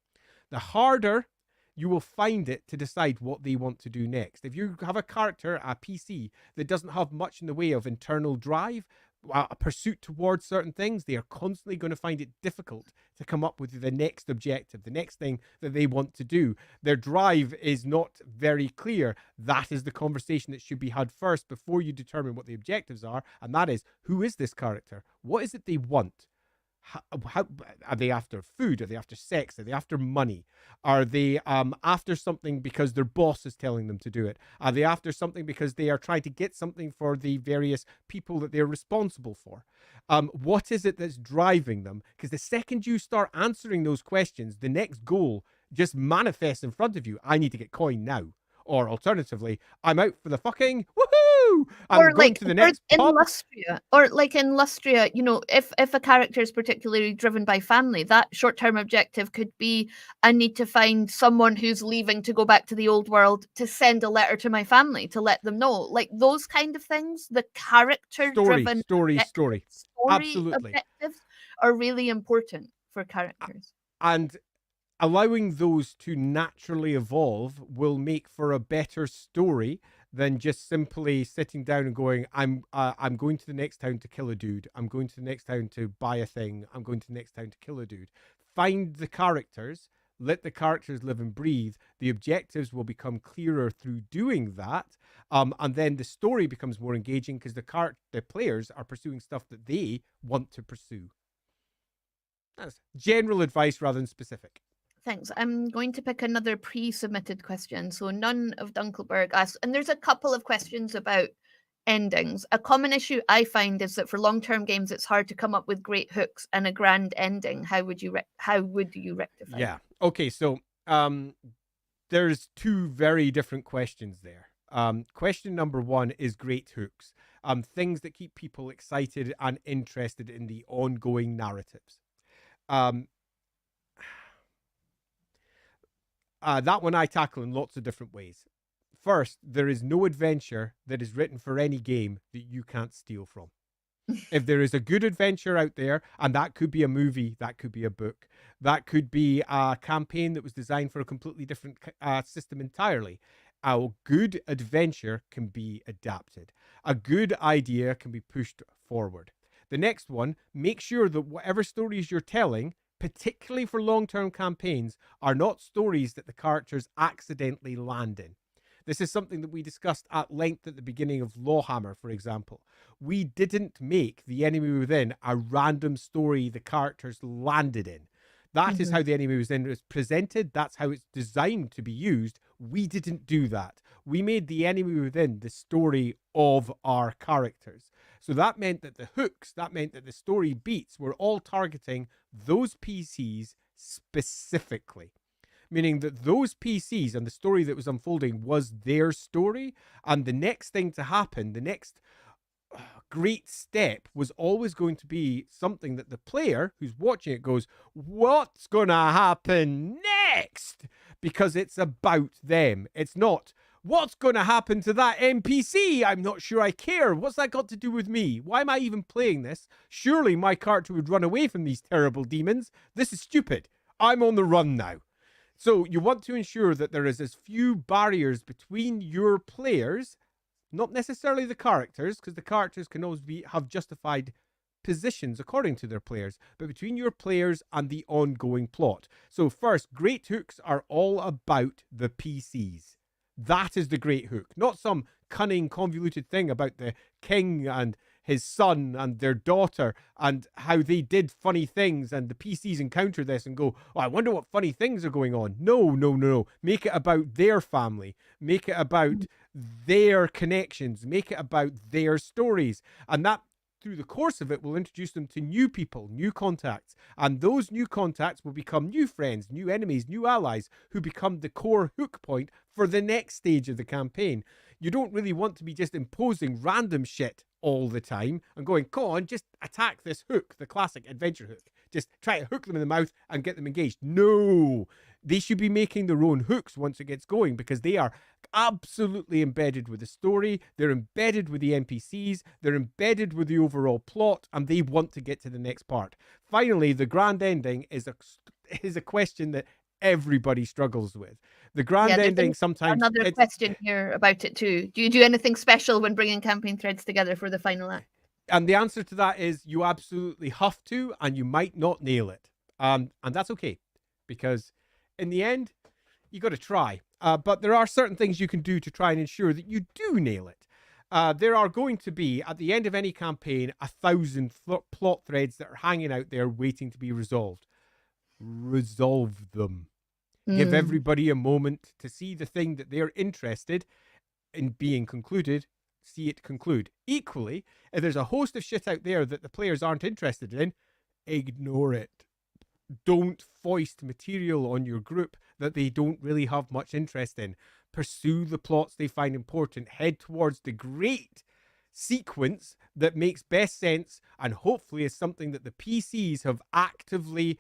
The harder you will find it to decide what they want to do next. If you have a character, a PC, that doesn't have much in the way of internal drive, a pursuit towards certain things, they are constantly going to find it difficult to come up with the next objective, the next thing that they want to do. Their drive is not very clear. That is the conversation that should be had first before you determine what the objectives are, and that is, who is this character? What is it they want? how are they after food? Are they after sex? Are they after money? Are they after something because their boss is telling them to do it? Are they after something because they are trying to get something for the various people that they're responsible for? What is it that's driving them? Because the second you start answering those questions, the next goal just manifests in front of you. I need to get coin now. Or alternatively, I'm out for the fucking woohoo! I'm or going like to the next in pub. Lustria, or like in Lustria, you know, if a character is particularly driven by family, that short-term objective could be, I need to find someone who's leaving to go back to the old world to send a letter to my family to let them know. Like those kind of things, the character-driven Story. Absolutely. objectives are really important for characters. And allowing those to naturally evolve will make for a better story than just simply sitting down and going, I'm going to the next town to kill a dude. I'm going to the next town to buy a thing. I'm going to the next town to kill a dude. Find the characters, let the characters live and breathe. The objectives will become clearer through doing that. And then the story becomes more engaging because the players are pursuing stuff that they want to pursue. That's general advice rather than specific. Thanks. I'm going to pick another pre-submitted question. So none of Dunkelberg asked, and there's a couple of questions about endings. A common issue I find is that for long-term games, it's hard to come up with great hooks and a grand ending. How would you rectify? Yeah. Okay. So there's two very different questions there. Question number one is great hooks. Things that keep people excited and interested in the ongoing narratives. That one I tackle in lots of different ways. First, there is no adventure that is written for any game that you can't steal from. If there is a good adventure out there, and that could be a movie, that could be a book, that could be a campaign that was designed for a completely different system entirely, a good adventure can be adapted. A good idea can be pushed forward. The next one, make sure that whatever stories you're telling, particularly for long-term campaigns, are not stories that the characters accidentally land in. This is something that we discussed at length at the beginning of LAWhammer, for example. We didn't make The Enemy Within a random story the characters landed in. That is how The Enemy Within was presented. That's how it's designed to be used. We didn't do that. We made The Enemy Within the story of our characters. So that meant that the hooks, that meant that the story beats were all targeting those PCs specifically. Meaning that those PCs and the story that was unfolding was their story. And the next thing to happen, the next great step was always going to be something that the player who's watching it goes, what's going to happen next? Because it's about them. It's not, what's going to happen to that NPC? I'm not sure I care. What's that got to do with me? Why am I even playing this? Surely my character would run away from these terrible demons. This is stupid. I'm on the run now. So you want to ensure that there is as few barriers between your players, not necessarily the characters, because the characters can always have justified positions according to their players, but between your players and the ongoing plot. So first, great hooks are all about the PCs. That is the great hook, not some cunning, convoluted thing about the king and his son and their daughter and how they did funny things and the PCs encounter this and go, oh, I wonder what funny things are going on. No. Make it about their family. Make it about their connections. Make it about their stories. And that, through the course of it, will introduce them to new people, new contacts. And those new contacts will become new friends, new enemies, new allies who become the core hook point for the next stage of the campaign. You don't really want to be just imposing random shit all the time and going, come on, just attack this hook, the classic adventure hook. Just try to hook them in the mouth and get them engaged. No, they should be making their own hooks once it gets going because they are absolutely embedded with the story. They're embedded with the NPCs. They're embedded with the overall plot and they want to get to the next part. Finally, the grand ending is a question that everybody struggles with. The grand ending sometimes... Another question here about it too. Do you do anything special when bringing campaign threads together for the final act? And the answer to that is you absolutely have to, and you might not nail it. And that's okay, because in the end, you got to try. But there are certain things you can do to try and ensure that you do nail it. there are going to be, at the end of any campaign, 1,000 plot threads that are hanging out there waiting to be resolved. Resolve them. Give everybody a moment to see the thing that they're interested in being concluded, see it conclude. Equally, if there's a host of shit out there that the players aren't interested in, ignore it. Don't foist material on your group that they don't really have much interest in. Pursue the plots they find important. Head towards the great sequence that makes best sense and hopefully is something that the PCs have actively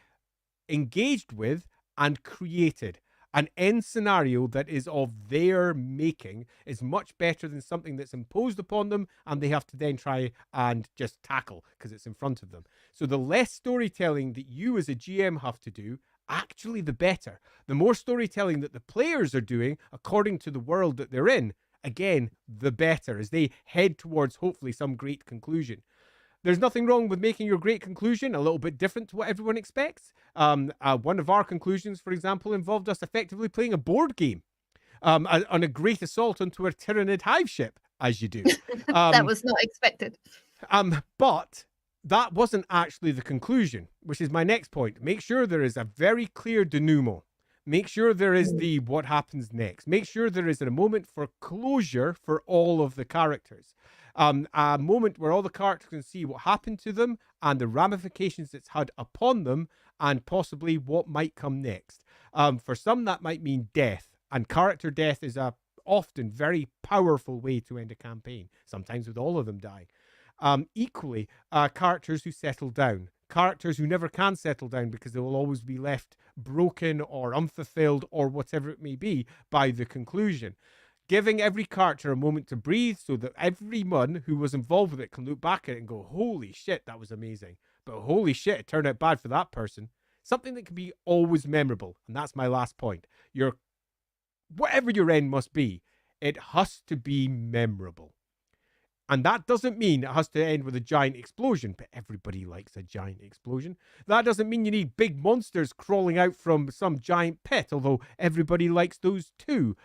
engaged with and created. An end scenario that is of their making is much better than something that's imposed upon them and they have to then try and just tackle because it's in front of them. So the less storytelling that you as a GM have to do, actually the better. The more storytelling that the players are doing according to the world that they're in, again, the better as they head towards hopefully some great conclusion. There's nothing wrong with making your great conclusion a little bit different to what everyone expects. One of our conclusions, for example, involved us effectively playing a board game on a great assault onto a Tyranid hive ship, as you do. That was not expected. But that wasn't actually the conclusion, which is my next point. Make sure there is a very clear denouement. Make sure there is the what happens next. Make sure there is a moment for closure for all of the characters. A moment where all the characters can see what happened to them and the ramifications it's had upon them and possibly what might come next. For some, that might mean death. And character death is a often very powerful way to end a campaign, sometimes with all of them dying. Equally, characters who settle down. Characters who never can settle down because they will always be left broken or unfulfilled or whatever it may be by the conclusion. Giving every character a moment to breathe so that everyone who was involved with it can look back at it and go, holy shit, that was amazing. But holy shit, it turned out bad for that person. Something that can be always memorable. And that's my last point. Whatever your end must be, it has to be memorable. And that doesn't mean it has to end with a giant explosion, but everybody likes a giant explosion. That doesn't mean you need big monsters crawling out from some giant pit, although everybody likes those too.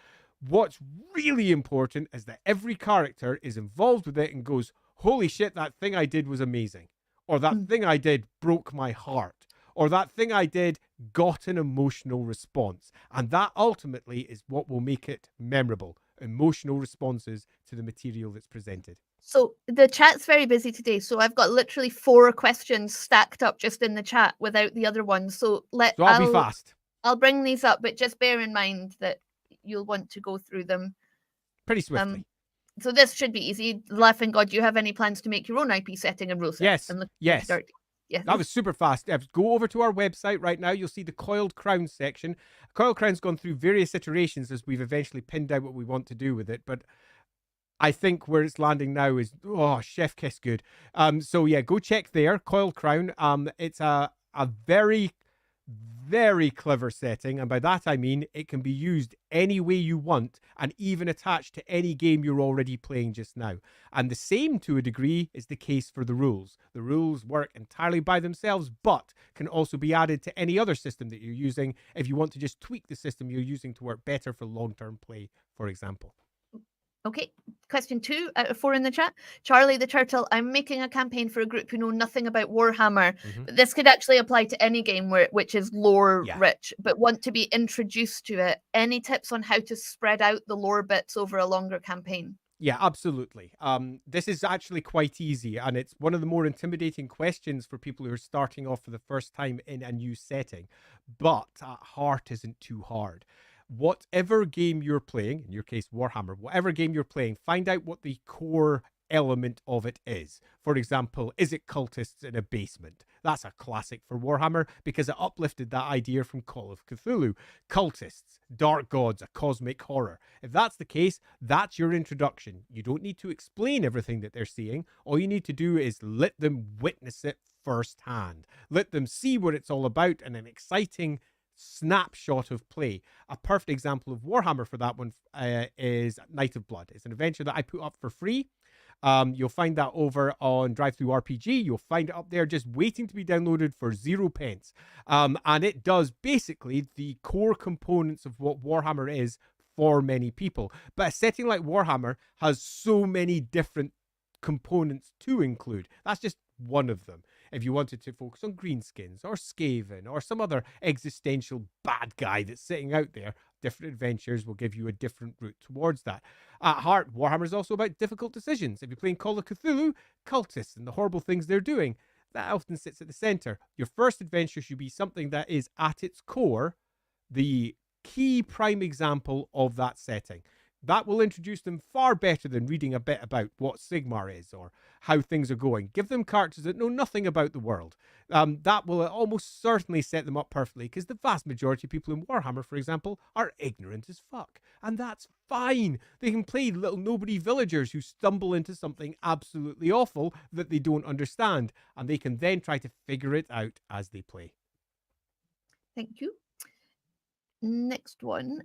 What's really important is that every character is involved with it and goes, holy shit, that thing I did was amazing. Or that thing I did broke my heart. Or that thing I did got an emotional response. And that ultimately is what will make it memorable. Emotional responses to the material that's presented. So the chat's very busy today. So I've got literally 4 questions stacked up just in the chat without the other ones. So I'll be fast. I'll bring these up, but just bear in mind that you'll want to go through them pretty swiftly. So this should be easy. Laughing God, do you have any plans to make your own IP setting and rule set? Yes. Yes. Yeah. That was super fast. Go over to our website right now. You'll see the Coiled Crown section. Coiled Crown's gone through various iterations as we've eventually pinned out what we want to do with it. But I think where it's landing now is, chef kiss good. So yeah, go check there. Coiled Crown. It's a very, very clever setting. And by that, I mean, it can be used any way you want and even attached to any game you're already playing just now. And the same, to a degree, is the case for the rules. The rules work entirely by themselves, but can also be added to any other system that you're using if you want to just tweak the system you're using to work better for long-term play, for example. Okay, question 2 out of 4 in the chat. Charlie the Turtle, I'm making a campaign for a group who know nothing about Warhammer. But this could actually apply to any game which is lore rich, but want to be introduced to it. Any tips on how to spread out the lore bits over a longer campaign? Yeah, absolutely. This is actually quite easy, and it's one of the more intimidating questions for people who are starting off for the first time in a new setting. But at heart isn't too hard. Whatever game you're playing, in your case, Warhammer, whatever game you're playing, find out what the core element of it is. For example, is it cultists in a basement? That's a classic for Warhammer because it uplifted that idea from Call of Cthulhu. Cultists, dark gods, a cosmic horror. If that's the case, that's your introduction. You don't need to explain everything that they're seeing. All you need to do is let them witness it firsthand. Let them see what it's all about in an exciting snapshot of play. A perfect example of Warhammer for that one is Night of Blood. It's an adventure that I put up for free. You'll find that over on DriveThruRPG. You'll find it up there just waiting to be downloaded for 0 pence. And it does basically the core components of what Warhammer is for many people. But a setting like Warhammer has so many different components to include. That's just one of them. If you wanted to focus on greenskins or Skaven or some other existential bad guy that's sitting out there, different adventures will give you a different route towards that. At heart, Warhammer is also about difficult decisions. If you're playing Call of Cthulhu, cultists and the horrible things they're doing, that often sits at the center. Your first adventure should be something that is at its core the key prime example of that setting. That will introduce them far better than reading a bit about what Sigmar is or how things are going. Give them characters that know nothing about the world. That will almost certainly set them up perfectly, because the vast majority of people in Warhammer, for example, are ignorant as fuck. And that's fine. They can play little nobody villagers who stumble into something absolutely awful that they don't understand, and they can then try to figure it out as they play. Thank you. Next one.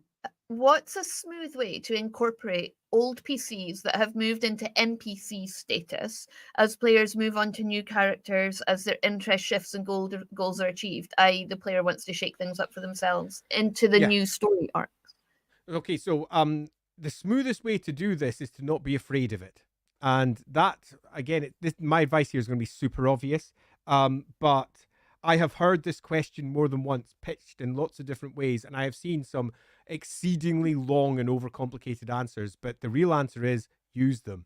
What's a smooth way to incorporate old PCs that have moved into NPC status as players move on to new characters as their interest shifts and goals are achieved, i.e. the player wants to shake things up for themselves into the new story arcs? Okay, so the smoothest way to do this is to not be afraid of it. And that, again, my advice here is going to be super obvious, but I have heard this question more than once pitched in lots of different ways, and I have seen some exceedingly long and overcomplicated answers, but the real answer is use them.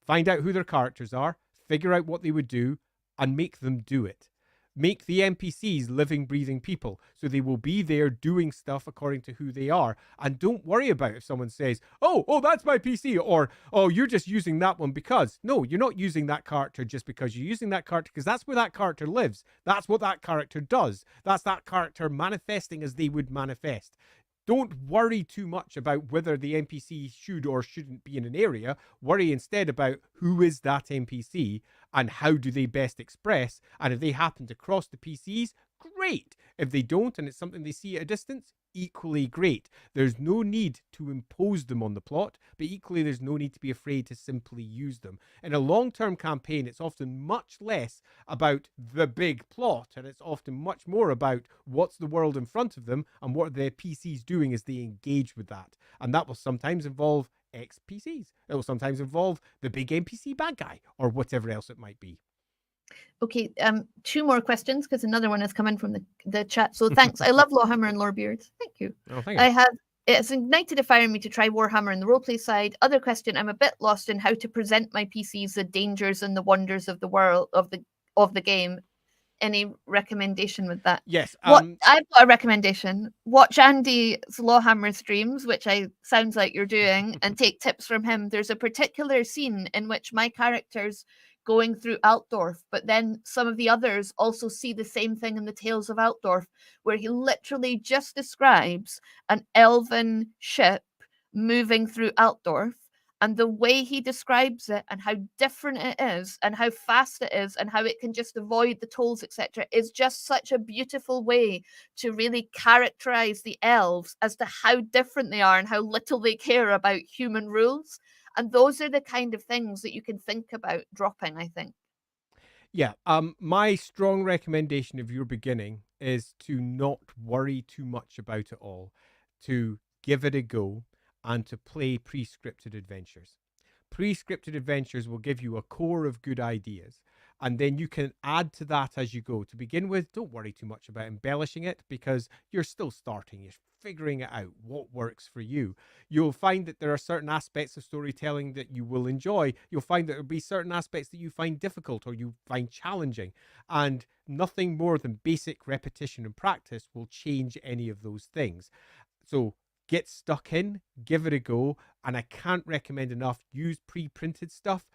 Find out who their characters are, figure out what they would do, and make them do it. Make the NPCs living, breathing people, so they will be there doing stuff according to who they are. And don't worry about if someone says, oh, that's my PC, or, oh, you're just using that one because. No, you're not using that character just because. You're using that character because that's where that character lives. That's what that character does. That's that character manifesting as they would manifest. Don't worry too much about whether the NPC should or shouldn't be in an area. Worry instead about who is that NPC and how do they best express. And if they happen to cross the PCs, great. If they don't and it's something they see at a distance, equally great. There's no need to impose them on the plot, but equally there's no need to be afraid to simply use them. In a long-term campaign, it's often much less about the big plot, and it's often much more about what's the world in front of them and what are the PCs doing as they engage with that. And that will sometimes involve ex-PCs. It will sometimes involve the big NPC bad guy or whatever else it might be. Okay, 2 more questions because another one has come in from the chat. So thanks. I love LAWhammer and Lorebeards. Thank you. Oh, thank you. It's ignited a fire in me to try Warhammer on the roleplay side. Other question, I'm a bit lost in how to present my PCs the dangers and the wonders of the world of the game. Any recommendation with that? Yes. I've got a recommendation. Watch Andy's LAWhammer streams, which sounds like you're doing, and take tips from him. There's a particular scene in which my character's going through Altdorf, but then some of the others also see the same thing in the Tales of Altdorf, where he literally just describes an elven ship moving through Altdorf, and the way he describes it and how different it is and how fast it is and how it can just avoid the tolls, etc., is just such a beautiful way to really characterize the elves as to how different they are and how little they care about human rules. And those are the kind of things that you can think about dropping, I think. Yeah. My strong recommendation if you're beginning is to not worry too much about it all, to give it a go and to play pre-scripted adventures. Pre-scripted adventures will give you a core of good ideas, and then you can add to that as you go. To begin with, don't worry too much about embellishing it because you're still starting. You're figuring it out, what works for you. You'll find that there are certain aspects of storytelling that you will enjoy. You'll find that there'll be certain aspects that you find difficult or you find challenging, and nothing more than basic repetition and practice will change any of those things. So get stuck in, give it a go, and I can't recommend enough, use pre-printed stuff,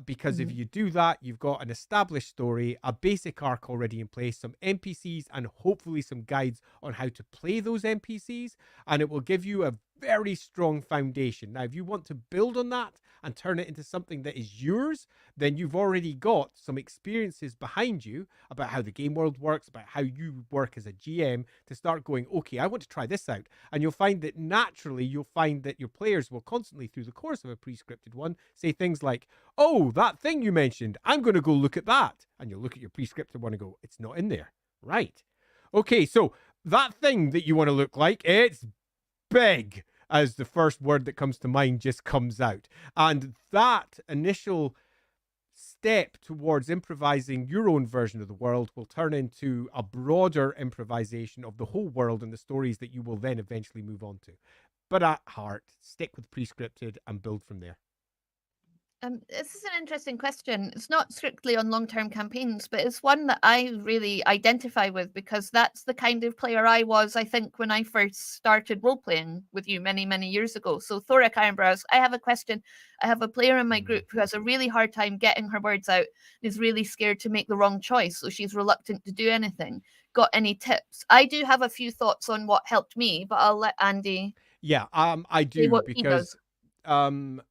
because if you do that, you've got an established story, a basic arc already in place, some NPCs, and hopefully some guides on how to play those NPCs, and it will give you a very strong foundation. Now, if you want to build on that and turn it into something that is yours, then you've already got some experiences behind you about how the game world works, about how you work as a GM to start going, okay, I want to try this out. And you'll find that naturally, you'll find that your players will constantly, through the course of a pre-scripted one, say things like, oh, that thing you mentioned, I'm going to go look at that. And you'll look at your pre-scripted one and go, it's not in there. Right. Okay, so that thing that you want to look like, it's big. as the first word that comes to mind just comes out. And that initial step towards improvising your own version of the world will turn into a broader improvisation of the whole world and the stories that you will then eventually move on to. But at heart, stick with pre-scripted and build from there. This is an interesting question. It's not strictly on long-term campaigns, but it's one that I really identify with because that's the kind of player I was, I think, when I first started role-playing with you many, many years ago. So Thora Ironbrows, I have a question. I have a player in my group who has a really hard time getting her words out, is really scared to make the wrong choice, so she's reluctant to do anything. Got any tips? I do have a few thoughts on what helped me, but I'll let Andy I say do, what he because does.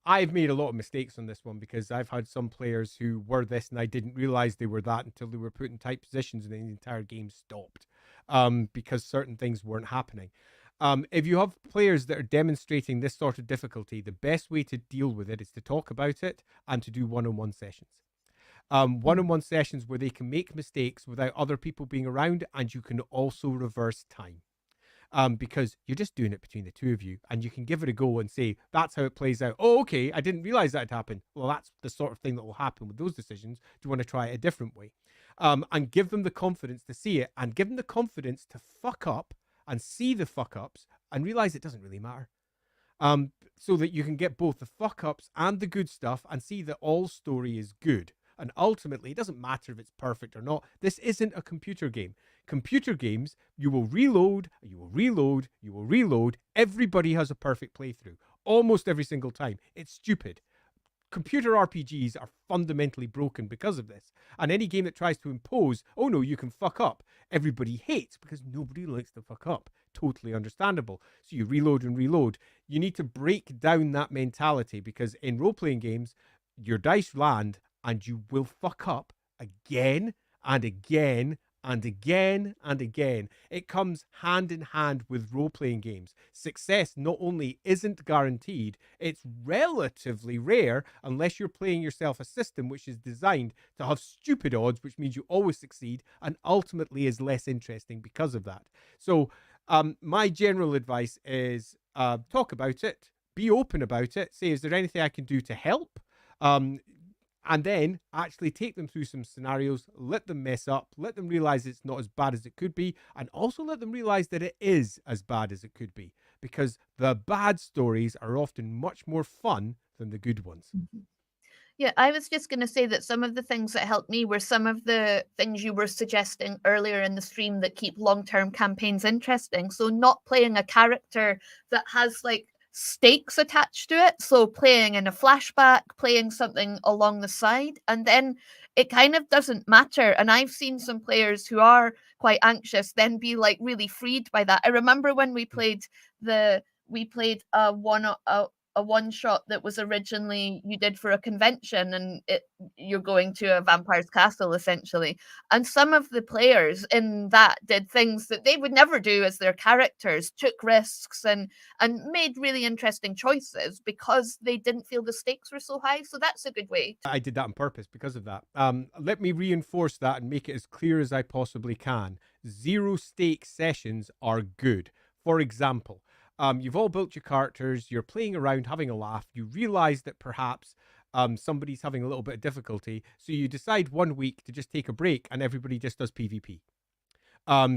I've made a lot of mistakes on this one because I've had some players who were this and I didn't realize they were that until they were put in tight positions and then the entire game stopped because certain things weren't happening. If you have players that are demonstrating this sort of difficulty, the best way to deal with it is to talk about it and to do one-on-one sessions. One-on-one sessions where they can make mistakes without other people being around, and you can also reverse time. Because you're just doing it between the two of you, and you can give it a go and say, that's how it plays out. Oh, okay, I didn't realize that had happened. Well, that's the sort of thing that will happen with those decisions. Do you want to try it a different way? And give them the confidence to see it, and give them the confidence to fuck up and see the fuck ups and realize it doesn't really matter. So that you can get both the fuck ups and the good stuff and see that all story is good. And ultimately, it doesn't matter if it's perfect or not. This isn't a computer game. Computer games, you will reload, you will reload, you will reload. Everybody has a perfect playthrough. Almost every single time. It's stupid. Computer RPGs are fundamentally broken because of this. And any game that tries to impose, oh no, you can fuck up, everybody hates because nobody likes to fuck up. Totally understandable. So you reload and reload. You need to break down that mentality because in role-playing games, your dice land and you will fuck up again and again and again and again. It comes hand in hand with role-playing games. Success not only isn't guaranteed, it's relatively rare unless you're playing yourself a system which is designed to have stupid odds, which means you always succeed and ultimately is less interesting because of that. So my general advice is talk about it, be open about it, say, is there anything I can do to help? And then actually take them through some scenarios, let them mess up, let them realize it's not as bad as it could be, and also let them realize that it is as bad as it could be, because the bad stories are often much more fun than the good ones. Yeah, I was just going to say that some of the things that helped me were some of the things you were suggesting earlier in the stream that keep long-term campaigns interesting. So not playing a character that has like stakes attached to it. So playing in a flashback, playing something along the side, and then it kind of doesn't matter. And I've seen some players who are quite anxious then be like really freed by that. I remember when we played a one shot that was originally you did for a convention, and you're going to a vampire's castle essentially, and some of the players in that did things that they would never do as their characters, took risks and made really interesting choices because they didn't feel the stakes were so high. So that's a good way. I did that on purpose because of that. Let me reinforce that and make it as clear as I possibly can. Zero stake sessions are good. For example, you've all built your characters, you're playing around, having a laugh, you realize that perhaps somebody's having a little bit of difficulty, so you decide 1 week to just take a break and everybody just does PvP.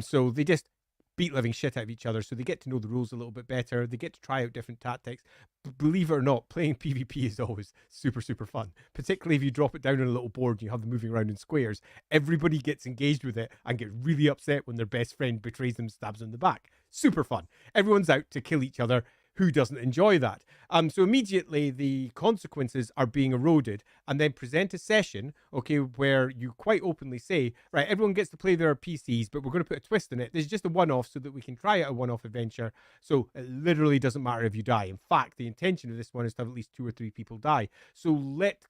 So they just beat living shit out of each other, so they get to know the rules a little bit better, they get to try out different tactics. Believe it or not, playing PvP is always super, super fun, particularly if you drop it down on a little board and you have them moving around in squares. Everybody gets engaged with it and get really upset when their best friend betrays them, stabs them in the back. Super fun. Everyone's out to kill each other. Who doesn't enjoy that? So immediately the consequences are being eroded, and then present a session, okay, where you quite openly say, right, everyone gets to play their PCs, but we're going to put a twist in it. This is just a one-off so that we can try out a one-off adventure. So it literally doesn't matter if you die. In fact, the intention of this one is to have at least 2 or 3 people die. So let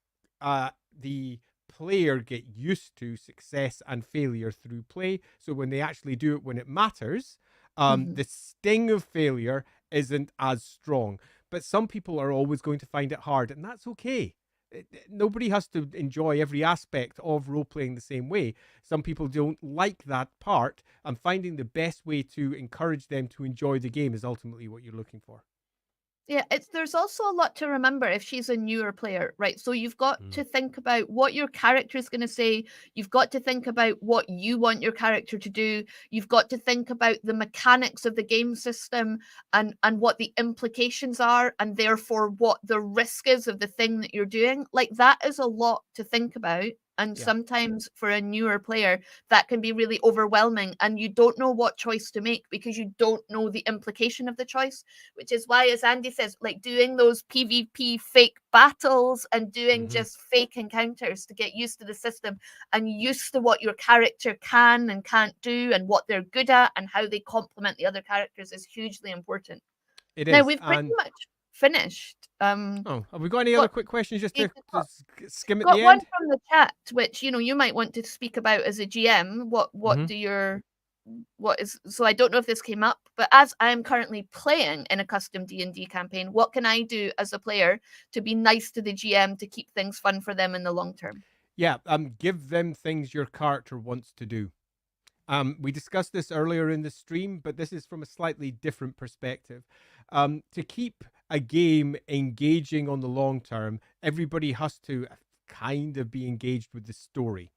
the player get used to success and failure through play. So when they actually do it when it matters, the sting of failure isn't as strong. But some people are always going to find it hard, and that's okay. Nobody has to enjoy every aspect of role-playing the same way. Some people don't like that part, and finding the best way to encourage them to enjoy the game is ultimately what you're looking for. Yeah, there's also a lot to remember if she's a newer player, right? So you've got to think about what your character is going to say. You've got to think about what you want your character to do. You've got to think about the mechanics of the game system and what the implications are, and therefore what the risk is of the thing that you're doing. Like, that is a lot to think about. And Yeah. sometimes for a newer player, that can be really overwhelming, and you don't know what choice to make because you don't know the implication of the choice, which is why, as Andy says, like doing those PvP fake battles and doing just fake encounters to get used to the system and used to what your character can and can't do and what they're good at and how they complement the other characters is hugely important. It Now, is. we've pretty And much finished. oh, have we got any other Got, quick questions just you to skim at got the one end? from the chat, which you might want to speak about as a GM. What is, so I don't know if this came up, but as I am currently playing in a custom D&D campaign, what can I do as a player to be nice to the GM to keep things fun for them in the long term? Yeah, give them things your character wants to do. We discussed this earlier in the stream, but this is from a slightly different perspective. To keep a game engaging on the long term, everybody has to kind of be engaged with the story.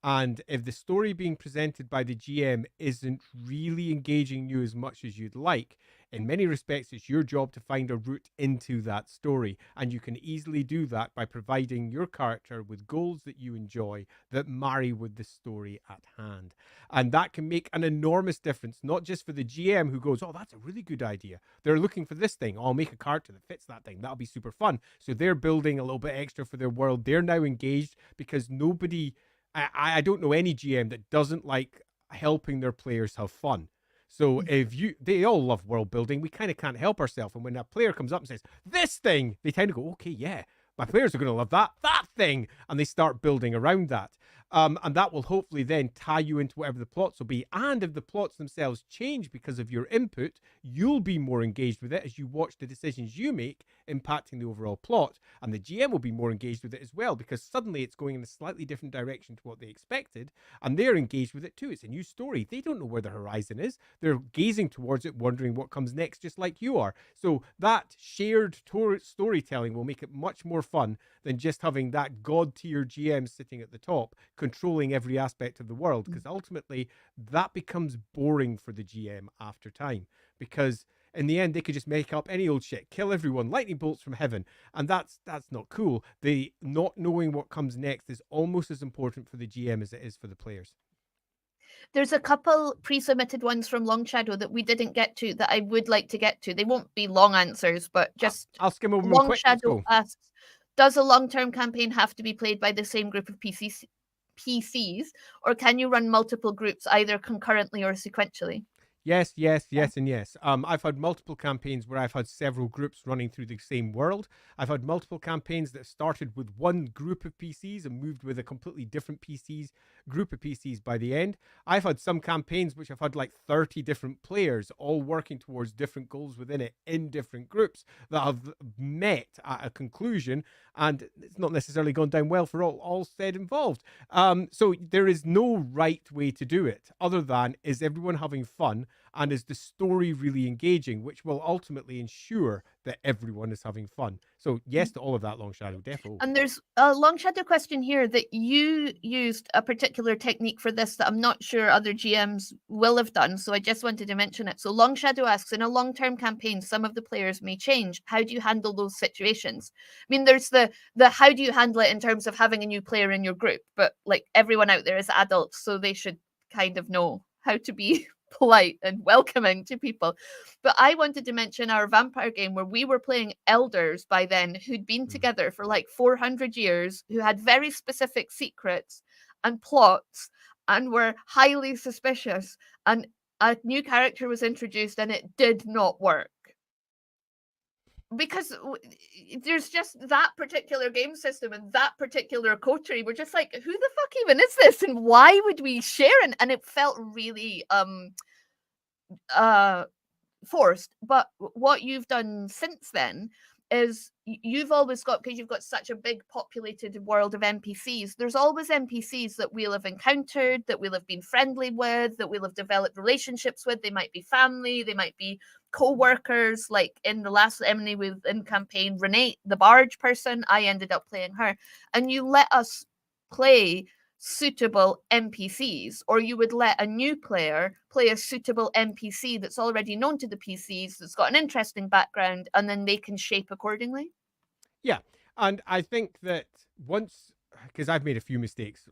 And if the story being presented by the GM isn't really engaging you as much as you'd like, in many respects, it's your job to find a route into that story. And you can easily do that by providing your character with goals that you enjoy that marry with the story at hand. And that can make an enormous difference, not just for the GM who goes, oh, that's a really good idea. They're looking for this thing. Oh, I'll make a character that fits that thing. That'll be super fun. So they're building a little bit extra for their world. They're now engaged because nobody... I don't know any GM that doesn't like helping their players have fun. So they all love world building. We kind of can't help ourselves. And when a player comes up and says, this thing, they tend to go, okay, yeah, my players are going to love that thing. And they start building around that. And that will hopefully then tie you into whatever the plots will be. And if the plots themselves change because of your input, you'll be more engaged with it as you watch the decisions you make impacting the overall plot. And the GM will be more engaged with it as well, because suddenly it's going in a slightly different direction to what they expected. And they're engaged with it too. It's a new story. They don't know where the horizon is. They're gazing towards it, wondering what comes next, just like you are. So that shared storytelling will make it much more fun than just having that god tier GM sitting at the top controlling every aspect of the world, because ultimately that becomes boring for the GM after time, because in the end they could just make up any old shit, kill everyone, lightning bolts from heaven, and that's not cool. The not knowing what comes next is almost as important for the GM as it is for the players. There's a couple pre-submitted ones from Long Shadow that we didn't get to that I would like to get to. They won't be long answers, but just I'll skim over them Long quick. Let's Shadow go. asks, does a long-term campaign have to be played by the same group of PCs, or can you run multiple groups either concurrently or sequentially? Yes, and yes. I've had multiple campaigns where I've had several groups running through the same world. I've had multiple campaigns that started with one group of PCs and moved with a completely different group of PCs by the end. I've had some campaigns which have had like 30 different players all working towards different goals within it in different groups that have met at a conclusion, and it's not necessarily gone down well for all said involved. So there is no right way to do it other than, is everyone having fun? And is the story really engaging, which will ultimately ensure that everyone is having fun. So yes to all of that, Long Shadow, defo. And there's a Long Shadow question here that you used a particular technique for this that I'm not sure other GMs will have done, so I just wanted to mention it. So Long Shadow asks, in a long-term campaign, some of the players may change. How do you handle those situations? I mean, there's the how do you handle it in terms of having a new player in your group, but like everyone out there is adults, so they should kind of know how to be polite and welcoming to people. But I wanted to mention our vampire game where we were playing elders by then who'd been together for like 400 years, who had very specific secrets and plots and were highly suspicious. And a new character was introduced and it did not work. Because there's just that particular game system and that particular coterie. We're just like, who the fuck even is this? And why would we share it? And it felt really forced. But what you've done since then is you've always got, because you've got such a big populated world of NPCs, there's always NPCs that we'll have encountered, that we'll have been friendly with, that we'll have developed relationships with. They might be family, they might be co-workers, like in the last Emily in campaign, Renee, the barge person, I ended up playing her, and you let us play suitable NPCs, or you would let a new player play a suitable NPC that's already known to the PCs, that's got an interesting background, and then they can shape accordingly. Yeah, and I think that once, because I've made a few mistakes.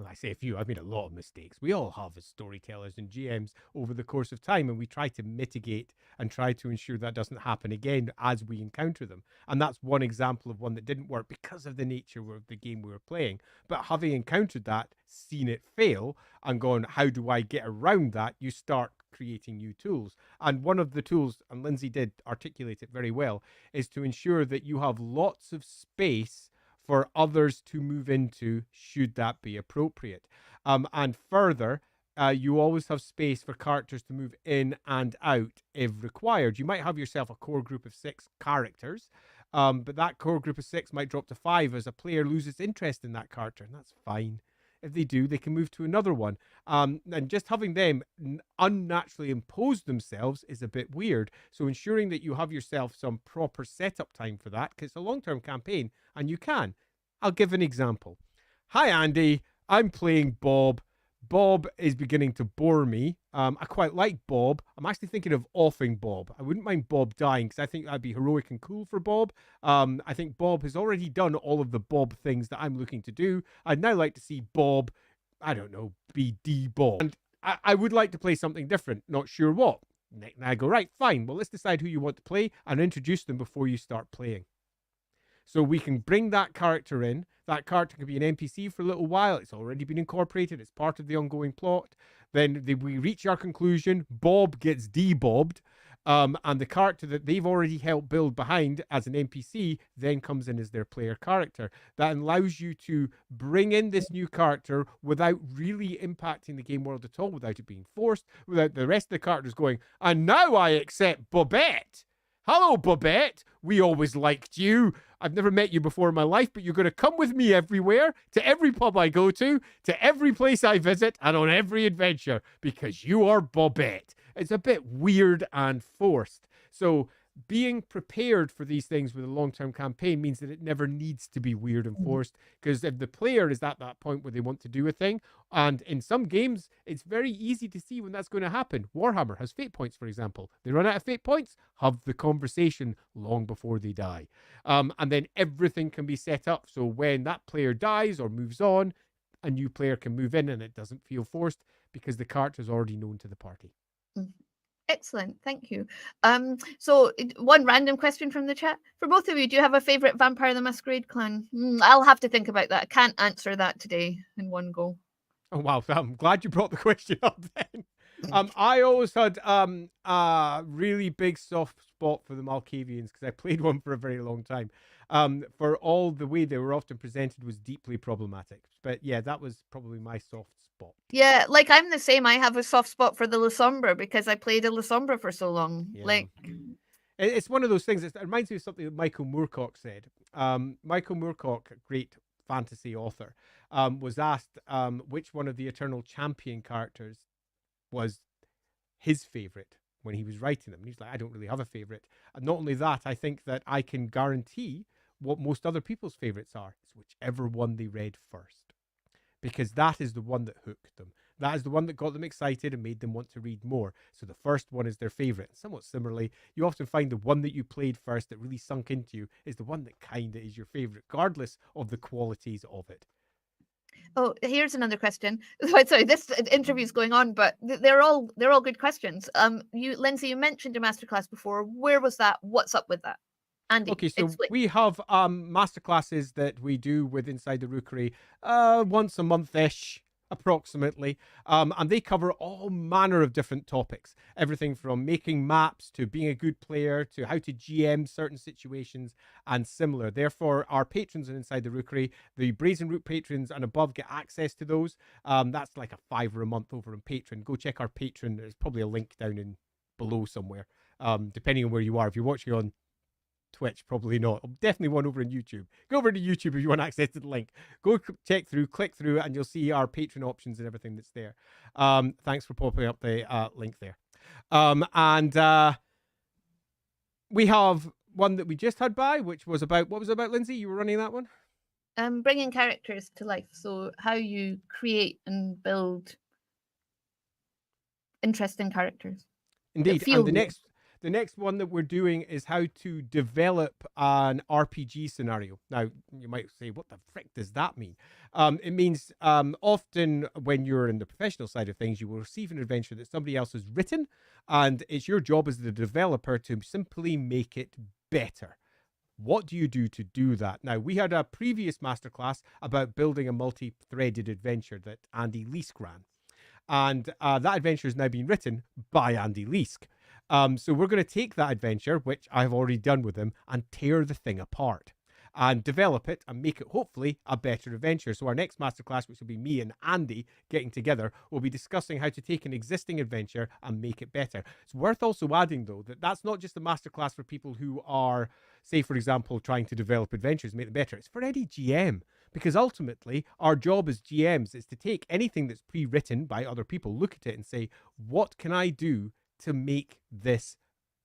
I say a few, I've made a lot of mistakes. We all have as storytellers and GMs over the course of time, and we try to mitigate and try to ensure that doesn't happen again as we encounter them. And that's one example of one that didn't work because of the nature of the game we were playing. But having encountered that, seen it fail, and gone, how do I get around that? You start creating new tools. And one of the tools, and Lindsay did articulate it very well, is to ensure that you have lots of space for others to move into, should that be appropriate. And further, you always have space for characters to move in and out if required. You might have yourself a core group of 6 characters, but that core group of 6 might drop to 5 as a player loses interest in that character, and that's fine. If they do, they can move to another one. And just having them unnaturally impose themselves is a bit weird. So ensuring that you have yourself some proper setup time for that, because it's a long-term campaign, and you can. I'll give an example. Hi, Andy. I'm playing Bob. Bob is beginning to bore me. I quite like Bob. I'm actually thinking of offing Bob. I wouldn't mind Bob dying because I think that'd be heroic and cool for Bob. I think Bob has already done all of the Bob things that I'm looking to do. I'd now like to see Bob, I don't know, be D-Bob. And I would like to play something different. Not sure what. And I go, right, fine. Well, let's decide who you want to play and introduce them before you start playing. So we can bring that character in. That character can be an NPC for a little while. It's already been incorporated. It's part of the ongoing plot. Then we reach our conclusion. Bob gets debobbed. And the character that they've already helped build behind as an NPC then comes in as their player character. That allows you to bring in this new character without really impacting the game world at all, without it being forced, without the rest of the characters going, and now I accept Bobette. Hello, Bobette. We always liked you. I've never met you before in my life, but you're going to come with me everywhere, to every pub I go to every place I visit, and on every adventure, because you are Bobette. It's a bit weird and forced. So being prepared for these things with a long-term campaign means that it never needs to be weird and forced, because if the player is at that point where they want to do a thing, and in some games, it's very easy to see when that's going to happen. Warhammer has fate points, for example. They run out of fate points, have the conversation long before they die. And then everything can be set up, so when that player dies or moves on, a new player can move in and it doesn't feel forced because the character is already known to the party. Excellent, thank you. So one random question from the chat. For both of you, do you have a favourite Vampire the Masquerade clan? I'll have to think about that. I can't answer that today in one go. Oh, wow. I'm glad you brought the question up then. I always had a really big soft spot for the Malkavians because I played one for a very long time. For all the way they were often presented was deeply problematic. But yeah, that was probably my soft spot. Yeah, like I'm the same. I have a soft spot for the LAWhammer because I played a LAWhammer for so long. Yeah. Like, it's one of those things. It reminds me of something that Michael Moorcock said. Michael Moorcock, a great fantasy author, was asked which one of the Eternal Champion characters was his favorite when he was writing them. And he's like, I don't really have a favorite. And not only that, I think that I can guarantee what most other people's favorites are. It's whichever one they read first, because that is the one that hooked them. That is the one that got them excited and made them want to read more. So the first one is their favorite. Somewhat similarly, you often find the one that you played first that really sunk into you is the one that kind of is your favorite, regardless of the qualities of it. Oh, here's another question. Sorry, this interview is going on, but they're all good questions. Lindsay, you mentioned a masterclass before. Where was that? What's up with that? Andy, okay, so we have masterclasses that we do with Inside the Rookery once a month-ish, approximately, and they cover all manner of different topics. Everything from making maps to being a good player to how to GM certain situations and similar. Therefore, our patrons on Inside the Rookery, the Brazen Root patrons and above, get access to those. That's like a $5 a month over on Patreon. Go check our Patreon. There's probably a link down in below somewhere, depending on where you are. If you're watching on Twitch, probably not. Definitely one over on YouTube. Go over to YouTube if you want access to the link. Go check through, click through, and you'll see our Patreon options and everything that's there. Thanks for popping up the link there. We have one that we just had by, which was about, what was it about, Lindsay? You were running that one? Bringing characters to life. So how you create and build interesting characters. Indeed. And the next one that we're doing is how to develop an RPG scenario. Now, you might say, what the frick does that mean? It means often when you're in the professional side of things, you will receive an adventure that somebody else has written, and it's your job as the developer to simply make it better. What do you do to do that? Now, we had a previous masterclass about building a multi-threaded adventure that Andy Leask ran. And that adventure has now been written by Andy Leask. So we're going to take that adventure, which I've already done with him, and tear the thing apart and develop it and make it hopefully a better adventure. So our next masterclass, which will be me and Andy getting together, will be discussing how to take an existing adventure and make it better. It's worth also adding, though, that that's not just a masterclass for people who are, say, for example, trying to develop adventures, make them better. It's for any GM. Because ultimately, our job as GMs is to take anything that's pre-written by other people, look at it and say, what can I do to make this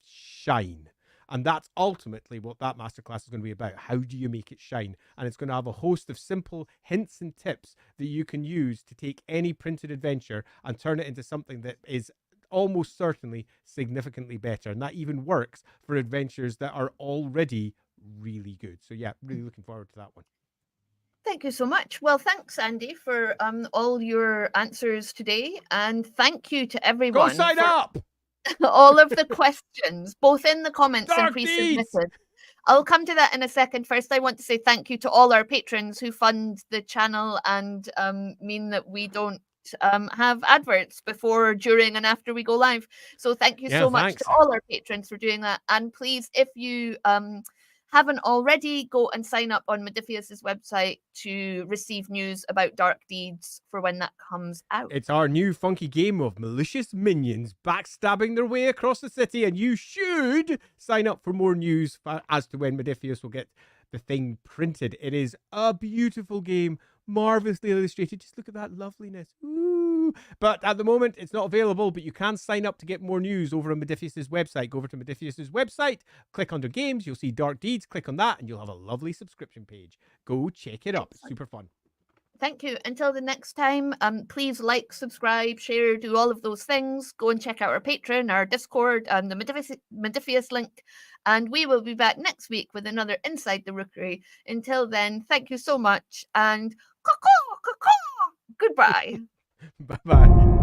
shine? And that's ultimately what that masterclass is going to be about. How do you make it shine? And it's going to have a host of simple hints and tips that you can use to take any printed adventure and turn it into something that is almost certainly significantly better. And that even works for adventures that are already really good. So yeah, really looking forward to that one. Thank you so much. Well, thanks, Andy, for all your answers today. And thank you to everyone. Go sign up! All of the questions, both in the comments Dark and pre-submitted. Deeds! I'll come to that in a second. First, I want to say thank you to all our patrons who fund the channel and mean that we don't have adverts before, during, and after we go live. So thank you so much to all our patrons for doing that. And please, if you haven't already, go and sign up on Modiphius's website to receive news about Dark Deeds for when that comes out. It's our new funky game of malicious minions backstabbing their way across the city, and you should sign up for more news as to when Modiphius will get the thing printed. It is a beautiful game, marvelously illustrated. Just look at that loveliness. Ooh. But at the moment, it's not available, but you can sign up to get more news over on Modiphius's website. Go over to Modiphius's website, click under games, you'll see Dark Deeds, click on that, and you'll have a lovely subscription page. Go check it out. It's super fun. Thank you. Until the next time, please like, subscribe, share, do all of those things. Go and check out our Patreon, our Discord, and the Modiphius link. And we will be back next week with another Inside the Rookery. Until then, thank you so much, and goodbye. Bye-bye.